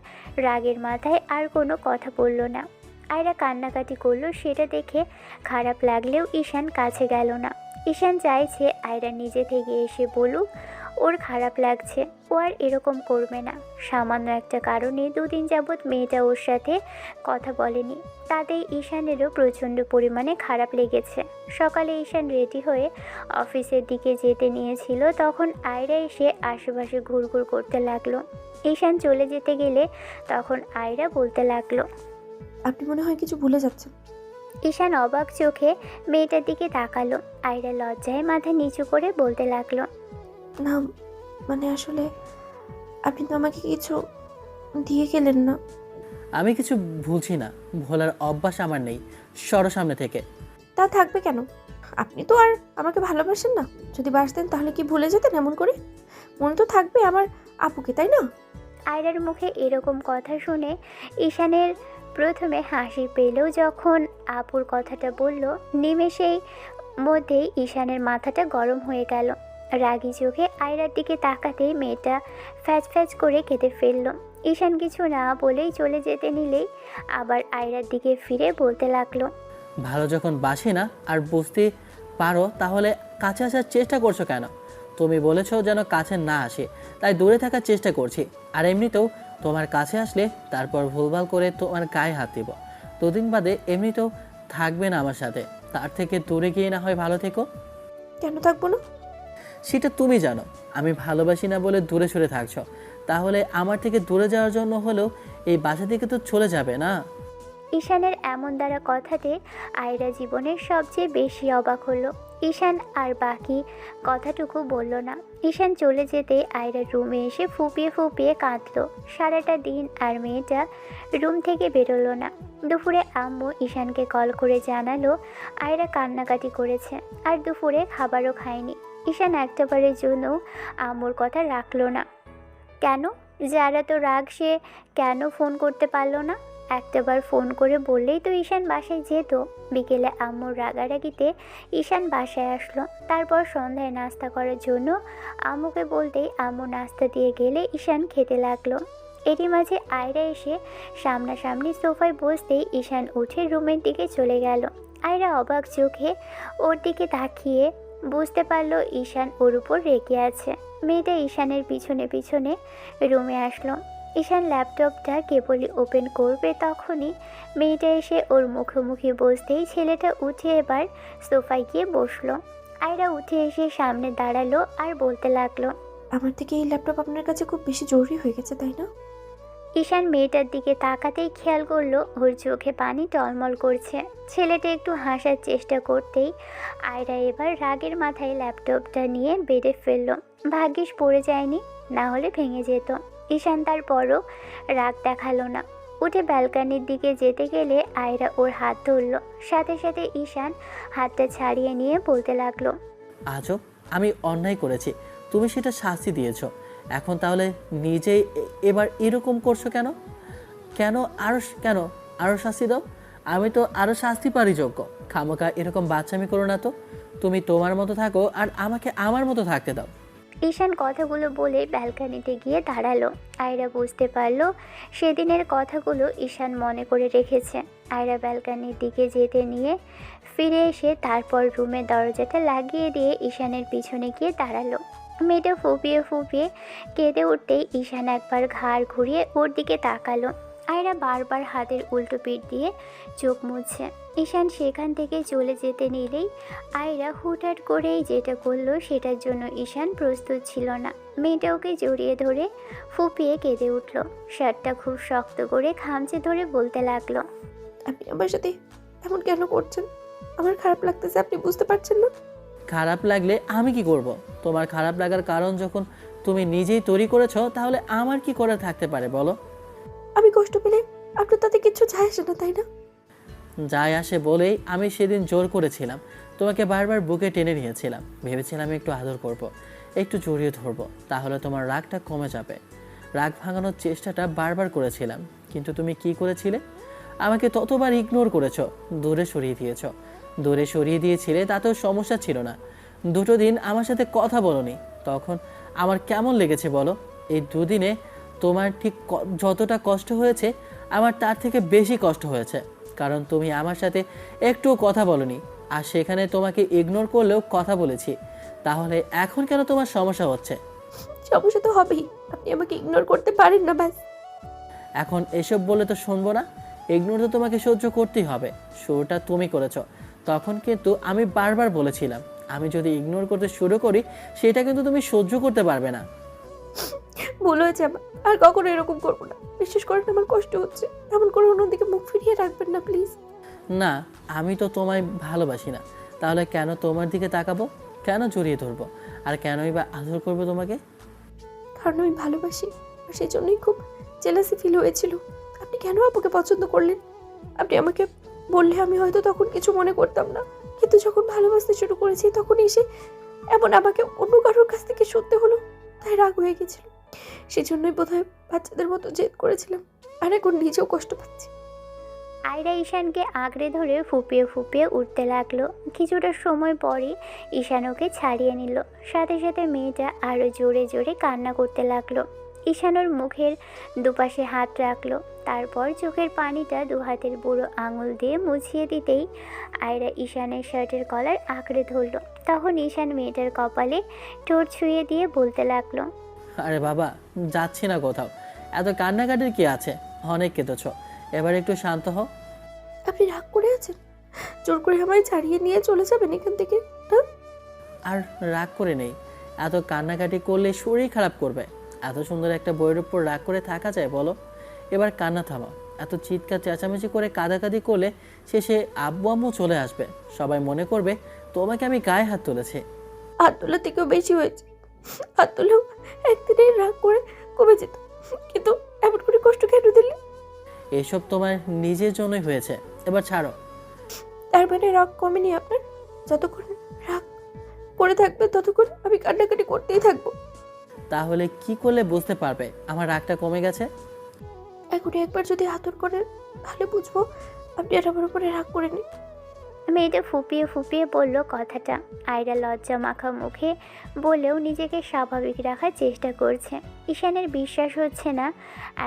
রাগের মাথায় আর কোনো কথা বলল না। আয়রা কান্নাকাটি করলো সেটা দেখে খারাপ লাগলেও ঈশান কাছে গেল না। ঈশান চাইছে আয়রা নিজে থেকে এসে বলুক ওর খারাপ লাগছে, ও আর এরকম করবে না। সামান্য একটা কারণে দুদিন যাবৎ মেয়েটা ওর সাথে কথা বলেনি, তাতেই ঈশানেরও প্রচণ্ড পরিমাণে খারাপ লেগেছে। সকালে ঈশান রেডি হয়ে অফিসের দিকে যেতে নিয়েছিল, তখন আয়রা এসে আশেপাশে ঘুরঘুর করতে লাগলো। ঈশান চলে যেতে গেলে তখন আয়রা বলতে লাগলো, আপনি মনে হয় কিছু ভুলে যাচ্ছেন। ঈশান অবাক চোখে মেয়েটার দিকে তাকালো। আয়রা লজ্জায় মাথা নিচু করে বলতে লাগলো, না মানে আসলে আপনি তো আমাকে কিছু দিয়ে গেলেন না। আমি কিছু ভুলছি না, ভোলার অভ্যাস আমার নেই। সরো সামনে থেকে। তা থাকবে কেন? আপনি তো আর আমাকে ভালোবাসেন না। যদি বাসতেন তাহলে কি ভুলে যেতেন এমন করে? মনে তো থাকবে আমার আপুকে, তাই না? আয়রার মুখে এরকম কথা শুনে ঈশানের প্রথমে হাসি পেলেও যখন আপুর কথাটা বলল, নিমেষেই মধ্যেই ঈশানের মাথাটা গরম হয়ে গেল। রাগী চোখে আয়রার দিকে তাকাতেই মেয়েটা ফ্যাচ ফ্যাচ করে কেঁদে ফেলল। ঈশান কিছু না বলেই চলে যেতে নিলেই আবার আয়রার দিকে ফিরে বলতে লাগলো, ভালো যখন বাসি না আর বুঝতে পারো তাহলে কাছে আসার চেষ্টা করছো কেন? তুমি বলেছো যেন কাছে না আসে, তাই দূরে থাকার চেষ্টা করছি। আর এমনিতেও তোমার কাছে আসলে তারপর ভুলভাল করে তোমার গায়ে হাত দিব। দুদিন বাদে এমনিতেও থাকবে না আমার সাথে, তার থেকে দূরে গিয়ে না হয় ভালো থেকো। কেন থাকবো না? সেটা তুমি জানো। আমি ভালোবাসি না বলে দূরে সরে থাকছো, তাহলে আমার থেকে দূরে যাওয়ার জন্য হলেও এই বাসা থেকে তো চলে যাবে না? ঈশানের এমন দ্বারা কথাতে আয়রা জীবনের সবচেয়ে বেশি অবাক হলো। ঈশান আর বাকি কথাটুকু বলল না। ঈশান চলে যেতে আয়রা রুমে এসে ফুপিয়ে ফুপিয়ে কাঁদলো। সারাটা দিন আর মেয়েটা রুম থেকে বেরোলো না। দুপুরে আম্মু ঈশানকে কল করে জানালো আয়রা কান্নাকাটি করেছে আর দুপুরে খাবারও খায়নি। ঈশান একটাবারের জন্য আম্মুর কথা রাখলো না। কেন? যারা তো রাগ, সে কেন ফোন করতে পারলো না? একটাবার ফোন করে বললেই তো ঈশান বাসায় যেত। বিকেলে আম্মুর রাগারাগিতে ঈশান বাসায় আসলো। তারপর সন্ধ্যায় নাস্তা করার জন্য আম্মুকে বলতেই আম্মু নাস্তা দিয়ে গেলে ঈশান খেতে লাগলো। এরই মাঝে আয়রা এসে সামনাসামনি সোফায় বসতেই ঈশান উঠে রুমের দিকে চলে গেল। আয়রা অবাক চোখে ওর দিকে তাকিয়ে বুঝতে পারলো ঈশান ওর উপর রেগে আছে। মেয়েটা ঈশানের পিছনে পিছনে রুমে আসলো। ঈশান ল্যাপটপটা কেবলই ওপেন করবে তখনই মেয়েটা এসে ওর মুখোমুখি বসতেই ছেলেটা উঠে এবার সোফায় গিয়ে বসলো। আয়রা উঠে এসে সামনে দাঁড়ালো আর বলতে লাগলো, আমার থেকে এই ল্যাপটপ আপনার কাছে খুব বেশি জরুরি হয়ে গেছে, তাই না? ঈশান মেয়েটার দিকে তাকাতেই খেয়াল করলো ওর চোখে পানি টলমল করছে। ছেলেটা একটু হাসার চেষ্টা করতেই আয়রা এবার রাগের মাথায় ল্যাপটপটা নিয়ে বেডে ফেলল। ভাগ্যিস পড়ে যায়নি, না হলে ভেঙে যেত। ঈশান তারপরও রাগ দেখালো না। উঠে ব্যালকনির দিকে যেতে গেলে আয়রা ওর হাত ধরল। সাথে সাথে ঈশান হাতটা ছাড়িয়ে নিয়ে বলতে লাগলো, আজব, আমি অন্যায় করেছি, তুমি সেটা শাস্তি দিয়েছো। এখন তাহলে নিজেই এবার এরকম করছো কেন? কেন কেন আরও শাস্তি দাও? আমি তো আরও শাস্তি পারি যোগ্য। খামোকা এরকম বাচ্চামি করো না তো। তুমি তোমার মতো থাকো আর আমাকে আমার মতো থাকতে দাও। ঈশান কথাগুলো বলে ব্যালকনিতে গিয়ে দাঁড়ালো। আয়রা বুঝতে পারলো সেদিনের কথাগুলো ঈশান মনে করে রেখেছে। আয়রা ব্যালকনির দিকে যেতে নিয়ে ফিরে এসে তারপর রুমের দরজাটা লাগিয়ে দিয়ে ঈশানের পিছনে গিয়ে দাঁড়ালো। মেয়েটা ফুপিয়ে ফুপিয়ে কেঁদে উঠতেই ঈশান একবার ঘাড় ঘুরিয়ে ওর দিকে তাকালো। আয়রা বারবার হাতের উল্টো পিঠ দিয়ে চোখ মুছছে। ঈশান সেখান থেকে চলে যেতে নিলেই আয়রা হুটহাট করেই যেটা করলো সেটার জন্য ঈশান প্রস্তুত ছিল না। মেয়েটা ওকে জড়িয়ে ধরে ফুপিয়ে কেঁদে উঠল। শার্টটা খুব শক্ত করে খামচে ধরে বলতে লাগলো, আপনি আমার সাথে এমন কেন করছেন? আমার খারাপ লাগতেছে, আপনি বুঝতে পারছেন না? খারাপ লাগলে আমি কি করব? তোমার খারাপ লাগার কারণ যখন তুমি নিজেই তৈরি করেছো, তাহলে আমার কি করার থাকতে পারে বলো? আমি কষ্ট পেলে আপনার তাতে কিচ্ছু যায় আসে না, তাই না? যায় আসে বলেই আমি সেদিন জোর করেছিলাম, তোমাকে বারবার বুকে টেনে নিয়েছিলাম। ভেবেছিলাম একটু আদর করব, একটু জড়িয়ে ধরবো, তাহলে তোমার রাগটা কমে যাবে। রাগ ভাঙানোর চেষ্টাটা বারবার করেছিলাম, কিন্তু তুমি কি করেছিলে? আমাকে ততবার ইগনোর করেছো, দূরে সরিয়ে দিয়েছো। দূরে সরিয়ে দিয়েছিলে তাতেও সমস্যা ছিল না। দুটো দিন আমার সাথে কথা বলোনি, তখন আমার কেমন লেগেছে বলো? এই দুদিনে তোমার ঠিক যতটা কষ্ট হয়েছে, আমার তার থেকে বেশি কষ্ট হয়েছে। কারণ তুমি আমার সাথে একটুও কথা বলোনি, আর সেখানে তোমাকে ইগনোর করলেও কথা বলেছি। তাহলে এখন কেন তোমার সমস্যা হচ্ছে? সমস্যা তো হবেই, আপনি আমাকে ইগনোর করতে পারেন না, ব্যাস। এখন এসব বলে তো শুনবো না। ইগনোর তো তোমাকে সহ্য করতেই হবে। শুরুটা তুমি করেছো, তখন কিন্তু আমি বারবার বলেছিলাম আমি যদি ইগনোর করতে শুরু করি, সেটা কিন্তু তুমি সহ্য করতে পারবে না। ভুল হয়েছে আমার, আর কখনো এরকম করবো না। বিশ্বাস করেন, আমার কষ্ট হচ্ছে। এমন করে অন্যদিকে মুখ ফিরিয়ে রাখবেন না প্লিজ। না, আমি তো তোমায় ভালোবাসি না, তাহলে কেন তোমার দিকে তাকাবো, কেন জড়িয়ে ধরবো, আর কেনই বা আদর করবো তোমাকে? কারণ আমি ভালোবাসি, আর সেই জন্যই খুব জেলাসি ফিল হয়েছিল। আপনি কেন আপুকে পছন্দ করলেন? আপনি আমাকে বললে আমি হয়তো তখন কিছু মনে করতাম না, কিন্তু যখন ভালোবাসতে শুরু করেছি তখন এসে এমন আমাকে অন্য কারোর কাছ থেকে শুনতে হলো, তাই রাগ হয়ে গেছিল। সেই জন্যই বোধহয় বাচ্চাদের মতো জেদ করেছিলাম, আর এখন নিজেও কষ্ট পাচ্ছি। আয়রা ঈশানকে আঁকড়ে ধরে ফুপিয়ে ফুপিয়ে উঠতে লাগলো। কিছুটা সময় পরই ঈশান ওকে ছাড়িয়ে নিল। সাথে সাথে মেয়েটা আরও জোরে জোরে কান্না করতে লাগলো। ঈশান ওর মুখের দুপাশে হাত রাখলো, তারপর চোখের পানিটা দু হাতের বুড়ো আঙুল দিয়ে মুছিয়ে দিতেই আয়রা ঈশানের শার্টের কলার আঁকড়ে ধরলো। তখন ঈশান মেয়েটার কপালে ঠোঁট ছুঁয়ে দিয়ে বলতে লাগলো, আরে বাবা, যাচ্ছি না কোথাও, এত কান্নাকাটির কি আছে? অনেক কেঁদেছ, এবার একটু শান্ত হও। আপনি রাগ করে আছেন? জোর করে আমায় ছাড়িয়ে নিয়ে চলে যাবেন এখান থেকে না? আর রাগ করে নেই, এত কান্নাকাটি করলে শরীর খারাপ করবে। এত সুন্দর একটা বইয়ের উপর রাগ করে থাকা যায় বলো? এবার কান্না থামাও। এত চিৎকার চেঁচামেচি করে কাঁদাকাদি করলে শেষে আব্বু আম্মু চলে আসবে, সবাই মনে করবে তোমাকে আমি গায়ে হাত তুলেছি। হাত তোলার থেকেও বেশি হয়েছে। হাত তুলেও একদিনে রাগ করে কমে যেত, কিন্তু এমন করে কষ্ট কেন দিলে? এসব তোমার নিজের জন্যই হয়েছে, এবার ছাড়ো। তার মানে রাগ কমেনি আপনার? যতক্ষণ রাগ করে থাকবে ততক্ষণ আমি কান্নাকাটি করতেই থাকবো। তাহলে কি করলে বুঝতে পারবে আমার রাগটা কমে গেছে? এখনই একবার যদি আদর করেন তাহলে বুঝবো আপনি আর আমার উপরে রাগ করেনি। মেয়েটা ফুপিয়ে ফুপিয়ে বলল কথাটা। আয়রা লজ্জা মাখা মুখে বলেও নিজেকে স্বাভাবিক রাখার চেষ্টা করছে। ঈশানের বিশ্বাস হচ্ছে না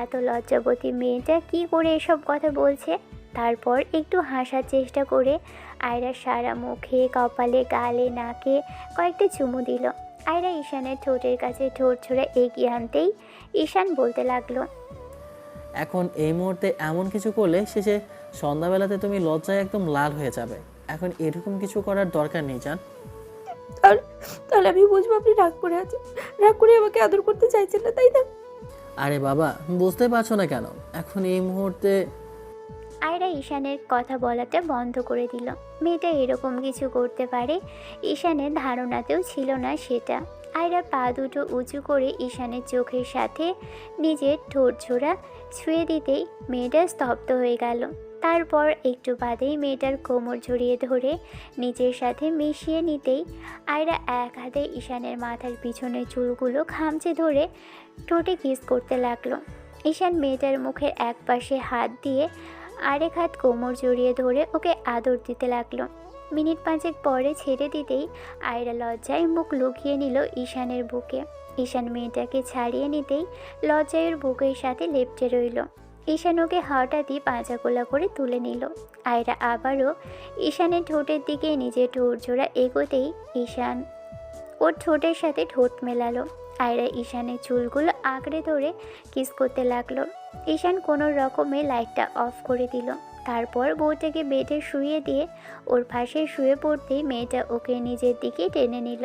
এত লজ্জাবতী মেয়েটা কি করে এসব কথা বলছে। তারপর একটু হাসার চেষ্টা করে আয়রা সারা মুখে, কপালে, গালে, নাকে কয়েকটা চুমু দিল। আয়রা ঈশানের ঠোঁটের কাছে ঠোঁট ছোড়া এগিয়ে আনতেই ঈশান বলতে লাগলো, এখন এই মুহূর্তে এমন কিছু করলে শেষে সন্ধ্যাবেলাতে তুমি লজ্জায় একদম লাল হয়ে যাবে। এখন এরকম কিছু করার দরকার নেই জান। তাহলে আমি বুঝবো আপনি রাগ করে আছেন, রাগ করে আমাকে আদর করতে চাইছেন না, তাই না? আরে বাবা, বুঝতে পারছো না কেন? এখন এই মুহূর্তে আয়রা ঈশানের কথা বলাটা বন্ধ করে দিল। মেয়েটা এরকম কিছু করতে পারে ঈশানের ধারণাতেও ছিল না সেটা। আয়রা পা দুটো উঁচু করে ঈশানের চোখের সাথে নিজের ঠোঁট ছোড়া ছুঁয়ে দিতেই মেয়েটা স্তব্ধ হয়ে গেল। তারপর একটু বাদেই মেয়েটার কোমর জড়িয়ে ধরে নিজের সাথে মিশিয়ে নিতেই আয়রা এক হাতে ঈশানের মাথার পিছনের চুলগুলো খামচে ধরে ঠোঁটে কিস করতে লাগলো। ঈশান মেয়েটার মুখের এক পাশে হাত দিয়ে আরেক হাত কোমর জড়িয়ে ধরে ওকে আদর দিতে লাগলো। মিনিট পাঁচেক পরে ছেড়ে দিতেই আয়রা লজ্জায় মুখ লুকিয়ে নিল ঈশানের বুকে। ঈশান মেয়েটাকে ছাড়িয়ে নিতেই লজ্জায় ওর বুকের সাথে লেপ্টে রইল। ঈশান ওকে হঠাৎই পাঁজাকোলা করে তুলে নিল। আয়রা আবারও ঈশানের ঠোঁটের দিকে নিজের ঠোঁট জোড়া এগোতেই ঈশান ওর ঠোঁটের সাথে ঠোঁট মেলালো। আয়রা ঈশানের চুলগুলো আঁকড়ে ধরে কিস করতে লাগলো। ঈশান কোনো রকমে লাইটটা অফ করে দিল। তারপর বউটাকে বেডে শুইয়ে দিয়ে ওর পাশে শুয়ে পড়তেই মেয়েটা ওকে নিজের দিকে টেনে নিল।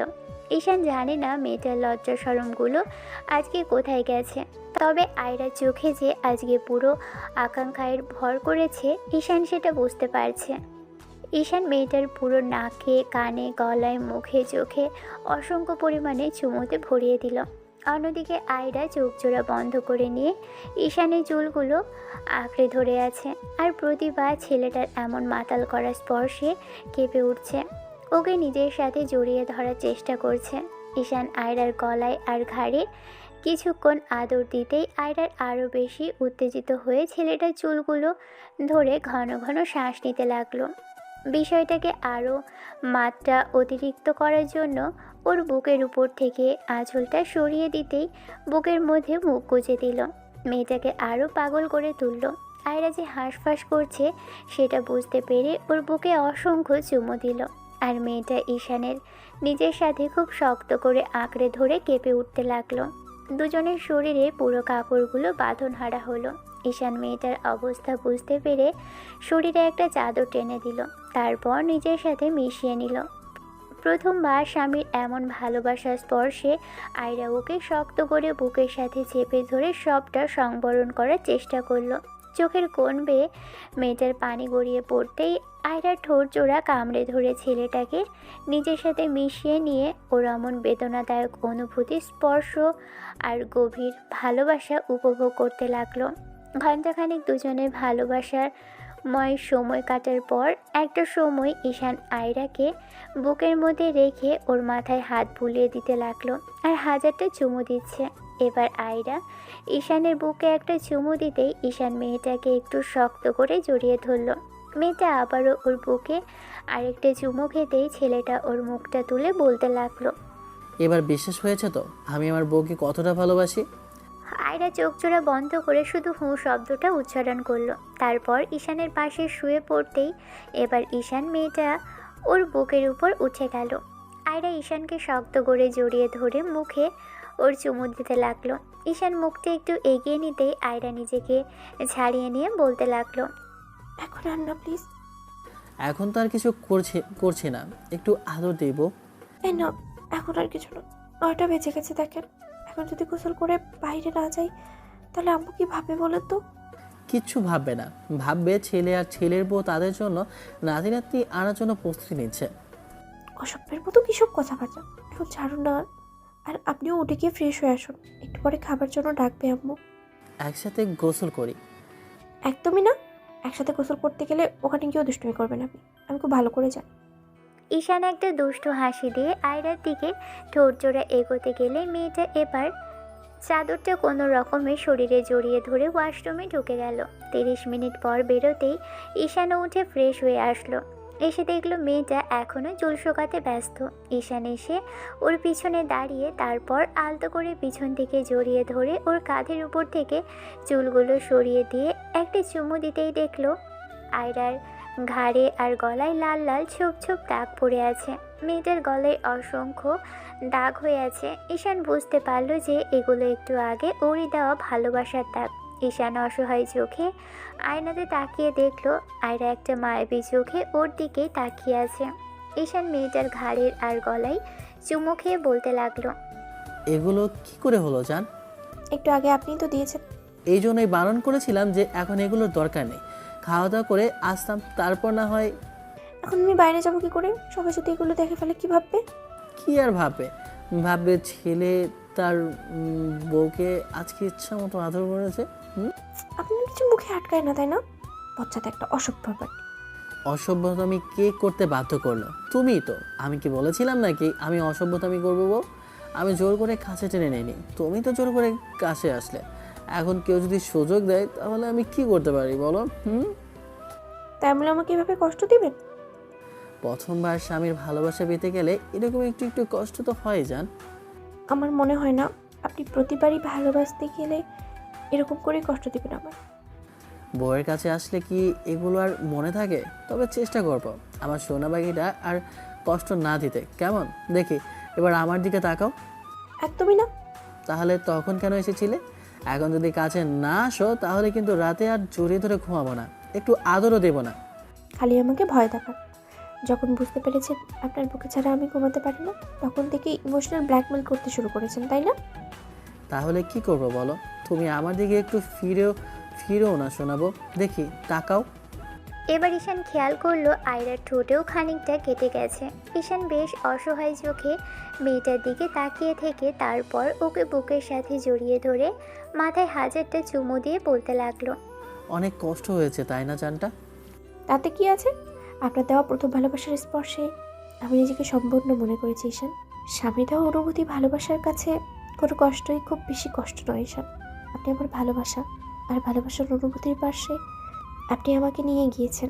ঈশান জানে না মেয়েটার লজ্জা শরমগুলো আজকে কোথায় গেছে, তবে আয়রার চোখে যে আজকে পুরো আকাঙ্ক্ষায় ভর করেছে ঈশান সেটা বুঝতে পারছে। ঈশান মেয়েটার পুরো নাকে, কানে, গলায়, মুখে, চোখে অসংখ্য পরিমাণে চুমুতে ভরিয়ে দিল। অন্যদিকে আয়রা চোখ জোড়া বন্ধ করে নিয়ে ঈশানের চুলগুলো আঁকড়ে ধরে আছে, আর প্রতিবার ছেলেটার এমন মাতাল করা স্পর্শে কেঁপে উঠছে। ওকে নিজের সাথে জড়িয়ে ধরার চেষ্টা করছে। ঈশান আয়রার গলায় আর ঘাড়ে কিছুক্ষণ আদর দিতেই আয়রার আরও বেশি উত্তেজিত হয়ে ছেলেটার চুলগুলো ধরে ঘন ঘন শ্বাস নিতে লাগলো। বিষয়টাকে আরও মাত্রা অতিরিক্ত করার জন্য ওর বুকের উপর থেকে আঁচলটা সরিয়ে দিতেই বুকের মধ্যে মুখ গুজে দিল। মেয়েটাকে আরও পাগল করে তুলল। আয়রা যে হাঁসফাঁস করছে সেটা বুঝতে পেরে ওর বুকে অসংখ্য চুমু দিল, আর মেয়েটা ঈশানের নিজের সাথে খুব শক্ত করে আঁকড়ে ধরে কেঁপে উঠতে লাগলো। দুজনের শরীরে পুরো কাপড়গুলো বাঁধনহারা হলো। ঈশান মেয়েটার অবস্থা বুঝতে পেরে শরীরে একটা চাদর টেনে দিল, তারপর নিজের সাথে মিশিয়ে নিল। প্রথমবার স্বামীর এমন ভালোবাসার স্পর্শে আয়রা ওকে শক্ত করে বুকের সাথে চেপে ধরে সবটা সংবরণ করার চেষ্টা করলো। চোখের কোণ বেয়ে মেয়েটার পানি গড়িয়ে পড়তেই আয়রার ঠোঁট জোড়া কামড়ে ধরে ছেলেটাকে নিজের সাথে মিশিয়ে নিয়ে ওর এমন বেদনাদায়ক অনুভূতি, স্পর্শ আর গভীর ভালোবাসা উপভোগ করতে লাগলো। ঘণ্টাখানিক দুজনের ভালোবাসার ময় সময় কাটার পর একটা সময় ঈশান আয়রাকে বুকের মধ্যে রেখে ওর মাথায় হাত বুলিয়ে দিতে লাগলো, আর হাজারটা চুমু দিচ্ছে। এবার আয়রা ঈশানের বুকে একটা চুমু দিতেই ঈশান মেয়েটাকে একটু শক্ত করে জড়িয়ে ধরল। মেয়েটা আবারও ওর বুকে আরেকটা চুমু খেতেই ছেলেটা ওর মুখটা তুলে বলতে লাগলো, এবার বিশ্বাস হয়েছে তো আমি আমার বউকে কতটা ভালোবাসি? আয়রা চোখ জোড়া বন্ধ করে শুধু হু শব্দটা উচ্চারণ করলো। তারপর ঈশানের পাশে শুয়ে পড়তেই এবার ঈশান মেয়েটা ওর বুকের উপর উঠে গেল। আয়রা ঈশানকে শক্ত করে জড়িয়ে ধরে মুখে ওর চুমু দিতে লাগলো। ঈশান মুখটা একটু এগিয়ে নিতেই আয়রা নিজেকে ছাড়িয়ে নিয়ে বলতে লাগলো, এখন আর না প্লিজ। এখন তো আর কিছু করছি না, একটু আদর দেব। এই না, এখন আর কিছু না, 9টা বেজে গেছে দেখেন। এখন যদি গোসল করে বাইরে না যাই তাহলে আম্মু কি ভাবে বলেন তো? কিচ্ছু ভাববে না, ভাববে ছেলে আর ছেলের বউ তাদের জন্য নাতি নাতনি আনার জন্য প্রস্তুতি নিচ্ছে। অসভ্যের মতো কিসব কথাবার্তা, এখন ছাড়ুন না। আর আপনিও উঠে গিয়ে ফ্রেশ হয়ে আসুন, একটু পরে খাবার জন্য ডাকবে আম্মু। একসাথে গোসল করি। একদমই না, একসাথে গোসল করতে গেলে ওখানে গিয়েও দুষ্টুমি করবেন আপনি, আমি খুব ভালো করে জানি। ঈশান একটা দুষ্টু হাসি দিয়ে আয়রার দিকে ঠোঁট জোড়া এগোতে গেলে মেয়েটা এবার চাদরটা কোনো রকমে শরীরে জড়িয়ে ধরে ওয়াশরুমে ঢুকে গেল। 30 মিনিট পর বেরোতেই ঈশানও উঠে ফ্রেশ হয়ে আসলো। এসে দেখলো মেয়েটা এখনও চুল শোকাতে ব্যস্ত। ঈশান এসে ওর পিছনে দাঁড়িয়ে তারপর আলতো করে পিছন থেকে জড়িয়ে ধরে ওর কাঁধের উপর থেকে চুলগুলো সরিয়ে দিয়ে একটা চুমু দিতেই দেখলো আয়রার ঘাড়ে আর গলায় লাল লাল ছোপ ছোপ দাগ পড়ে আছে। মেয়েটার গলায় অসংখ্য দাগ হয়ে আছে। ঈশান বুঝতে পারলো যে এগুলো একটু আগে ওরই দেওয়া ভালোবাসার দাগ। ঈশান অসহায় চোখে আয়নাতে তাকিয়ে দেখলো আয়রা একটা মায়াবী চোখে ওর দিকেই তাকিয়ে আছে। ঈশান মেয়েটার ঘাড়ের আর গলায় চুমু খেয়ে বলতে লাগলো, এগুলো কি করে হলো জান? একটু আগে আপনিই তো দিয়েছেন। এই জন্যই বারণ করেছিলাম যে এখন এগুলোর দরকার নেই, খাওয়া দাওয়া করে আসতাম, তারপর না হয়। এখন আমি বাইরে যাবো কি করে? সবাই যদি এগুলো দেখে ফেলে কি ভাববে? কি আর ভাববে, ভাববে ছেলে তার বউকে আজকে ইচ্ছা মতো আদর করেছে। আপনার কিছু মুখে আটকায় না, তাই না? বাচ্চাটা একটা অসভ্য ব্যাপার। অসভ্যতামি কে করতে বাধ্য করলো? তুমিই তো। আমি কি বলেছিলাম নাকি আমি অসভ্যতামি করবো বউ? আমি জোর করে কাছে টেনে নিইনি, তুমি তো জোর করে কাছে আসলে। এখন কেউ যদি সুযোগ দেয় তাহলে আমি কি করতে পারি বলো? তাই বলে আমাকে এভাবে কষ্ট দিবেন? প্রথমবার স্বামীর ভালোবাসা পেতে গেলে এরকম একটু একটু কষ্ট তো হয় জান। আমার মনে হয় না আপনি প্রতিবারই ভালোবাসতে গেলে এরকম করে কষ্ট দিবেন আমার। বউয়ের কাছে আসলে কি এগুলো আর মনে থাকে? তবে চেষ্টা করবো আমার সোনা বাঘিটা আর কষ্ট না দিতে, কেমন? দেখি এবার আমার দিকে তাকাও। একদমই না। তাহলে তখন কেন এসেছিলে? এখন যদি কাছে না আসো তাহলে কিন্তু রাতে আর জড়িয়ে ধরে ঘুমাবো না, একটু আদরও দেবো না। খালি আমাকে ভয় দেখান। যখন বুঝতে পেরেছেন আপনার বুকে ছাড়া আমি ঘুমাতে পারি না, তখন থেকে ইমোশনাল ব্ল্যাকমেল করতে শুরু করেছেন, তাই না? তাহলে কি করবো বলো? তুমি আমার দিকে একটু ফিরেও না শোনাবো, দেখি তাকাও। এবার ঈশান খেয়াল করলো আয়রার ঠোঁটেও খানিকটা কেটে গেছে। ঈশান বেশ অসহায় চোখে মেয়েটার দিকে তাকিয়ে থেকে তারপর ওকে বুকের সাথে জড়িয়ে ধরে মাথায় হাজারটা চুমু দিয়ে বলতে লাগলো, অনেক কষ্ট হয়েছে তাই না জানটা? তাতে কি আছে? আপনার দেওয়া প্রথম ভালোবাসার স্পর্শে আমি নিজেকে সম্পূর্ণ মনে করেছি ঈশান। স্বামী দেওয়া অনুভূতি ভালোবাসার কাছে কোনো কষ্টই খুব বেশি কষ্ট নয় ঈশান। আপনি আমার ভালোবাসা, আর ভালোবাসার অনুভূতির পাশে আপনি আমাকে নিয়ে গিয়েছেন।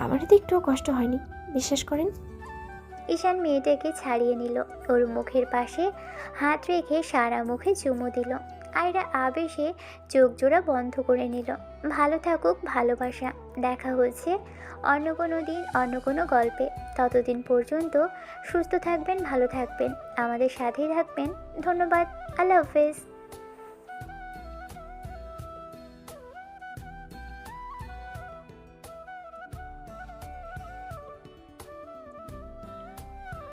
আমার এতে একটুও কষ্ট হয়নি, বিশ্বাস করেন। ঈশান মেয়েটাকে ছাড়িয়ে নিল, ওর মুখের পাশে হাত রেখে সারা মুখে চুমু দিল। আয়রা আবেশে চোখ জোড়া বন্ধ করে নিল। ভালো থাকুক ভালোবাসা, দেখা হচ্ছে অন্য কোনো দিন অন্য কোনো গল্পে। ততদিন পর্যন্ত সুস্থ থাকবেন, ভালো থাকবেন, আমাদের সাথেই থাকবেন। ধন্যবাদ, আল্লাহ হাফেজ।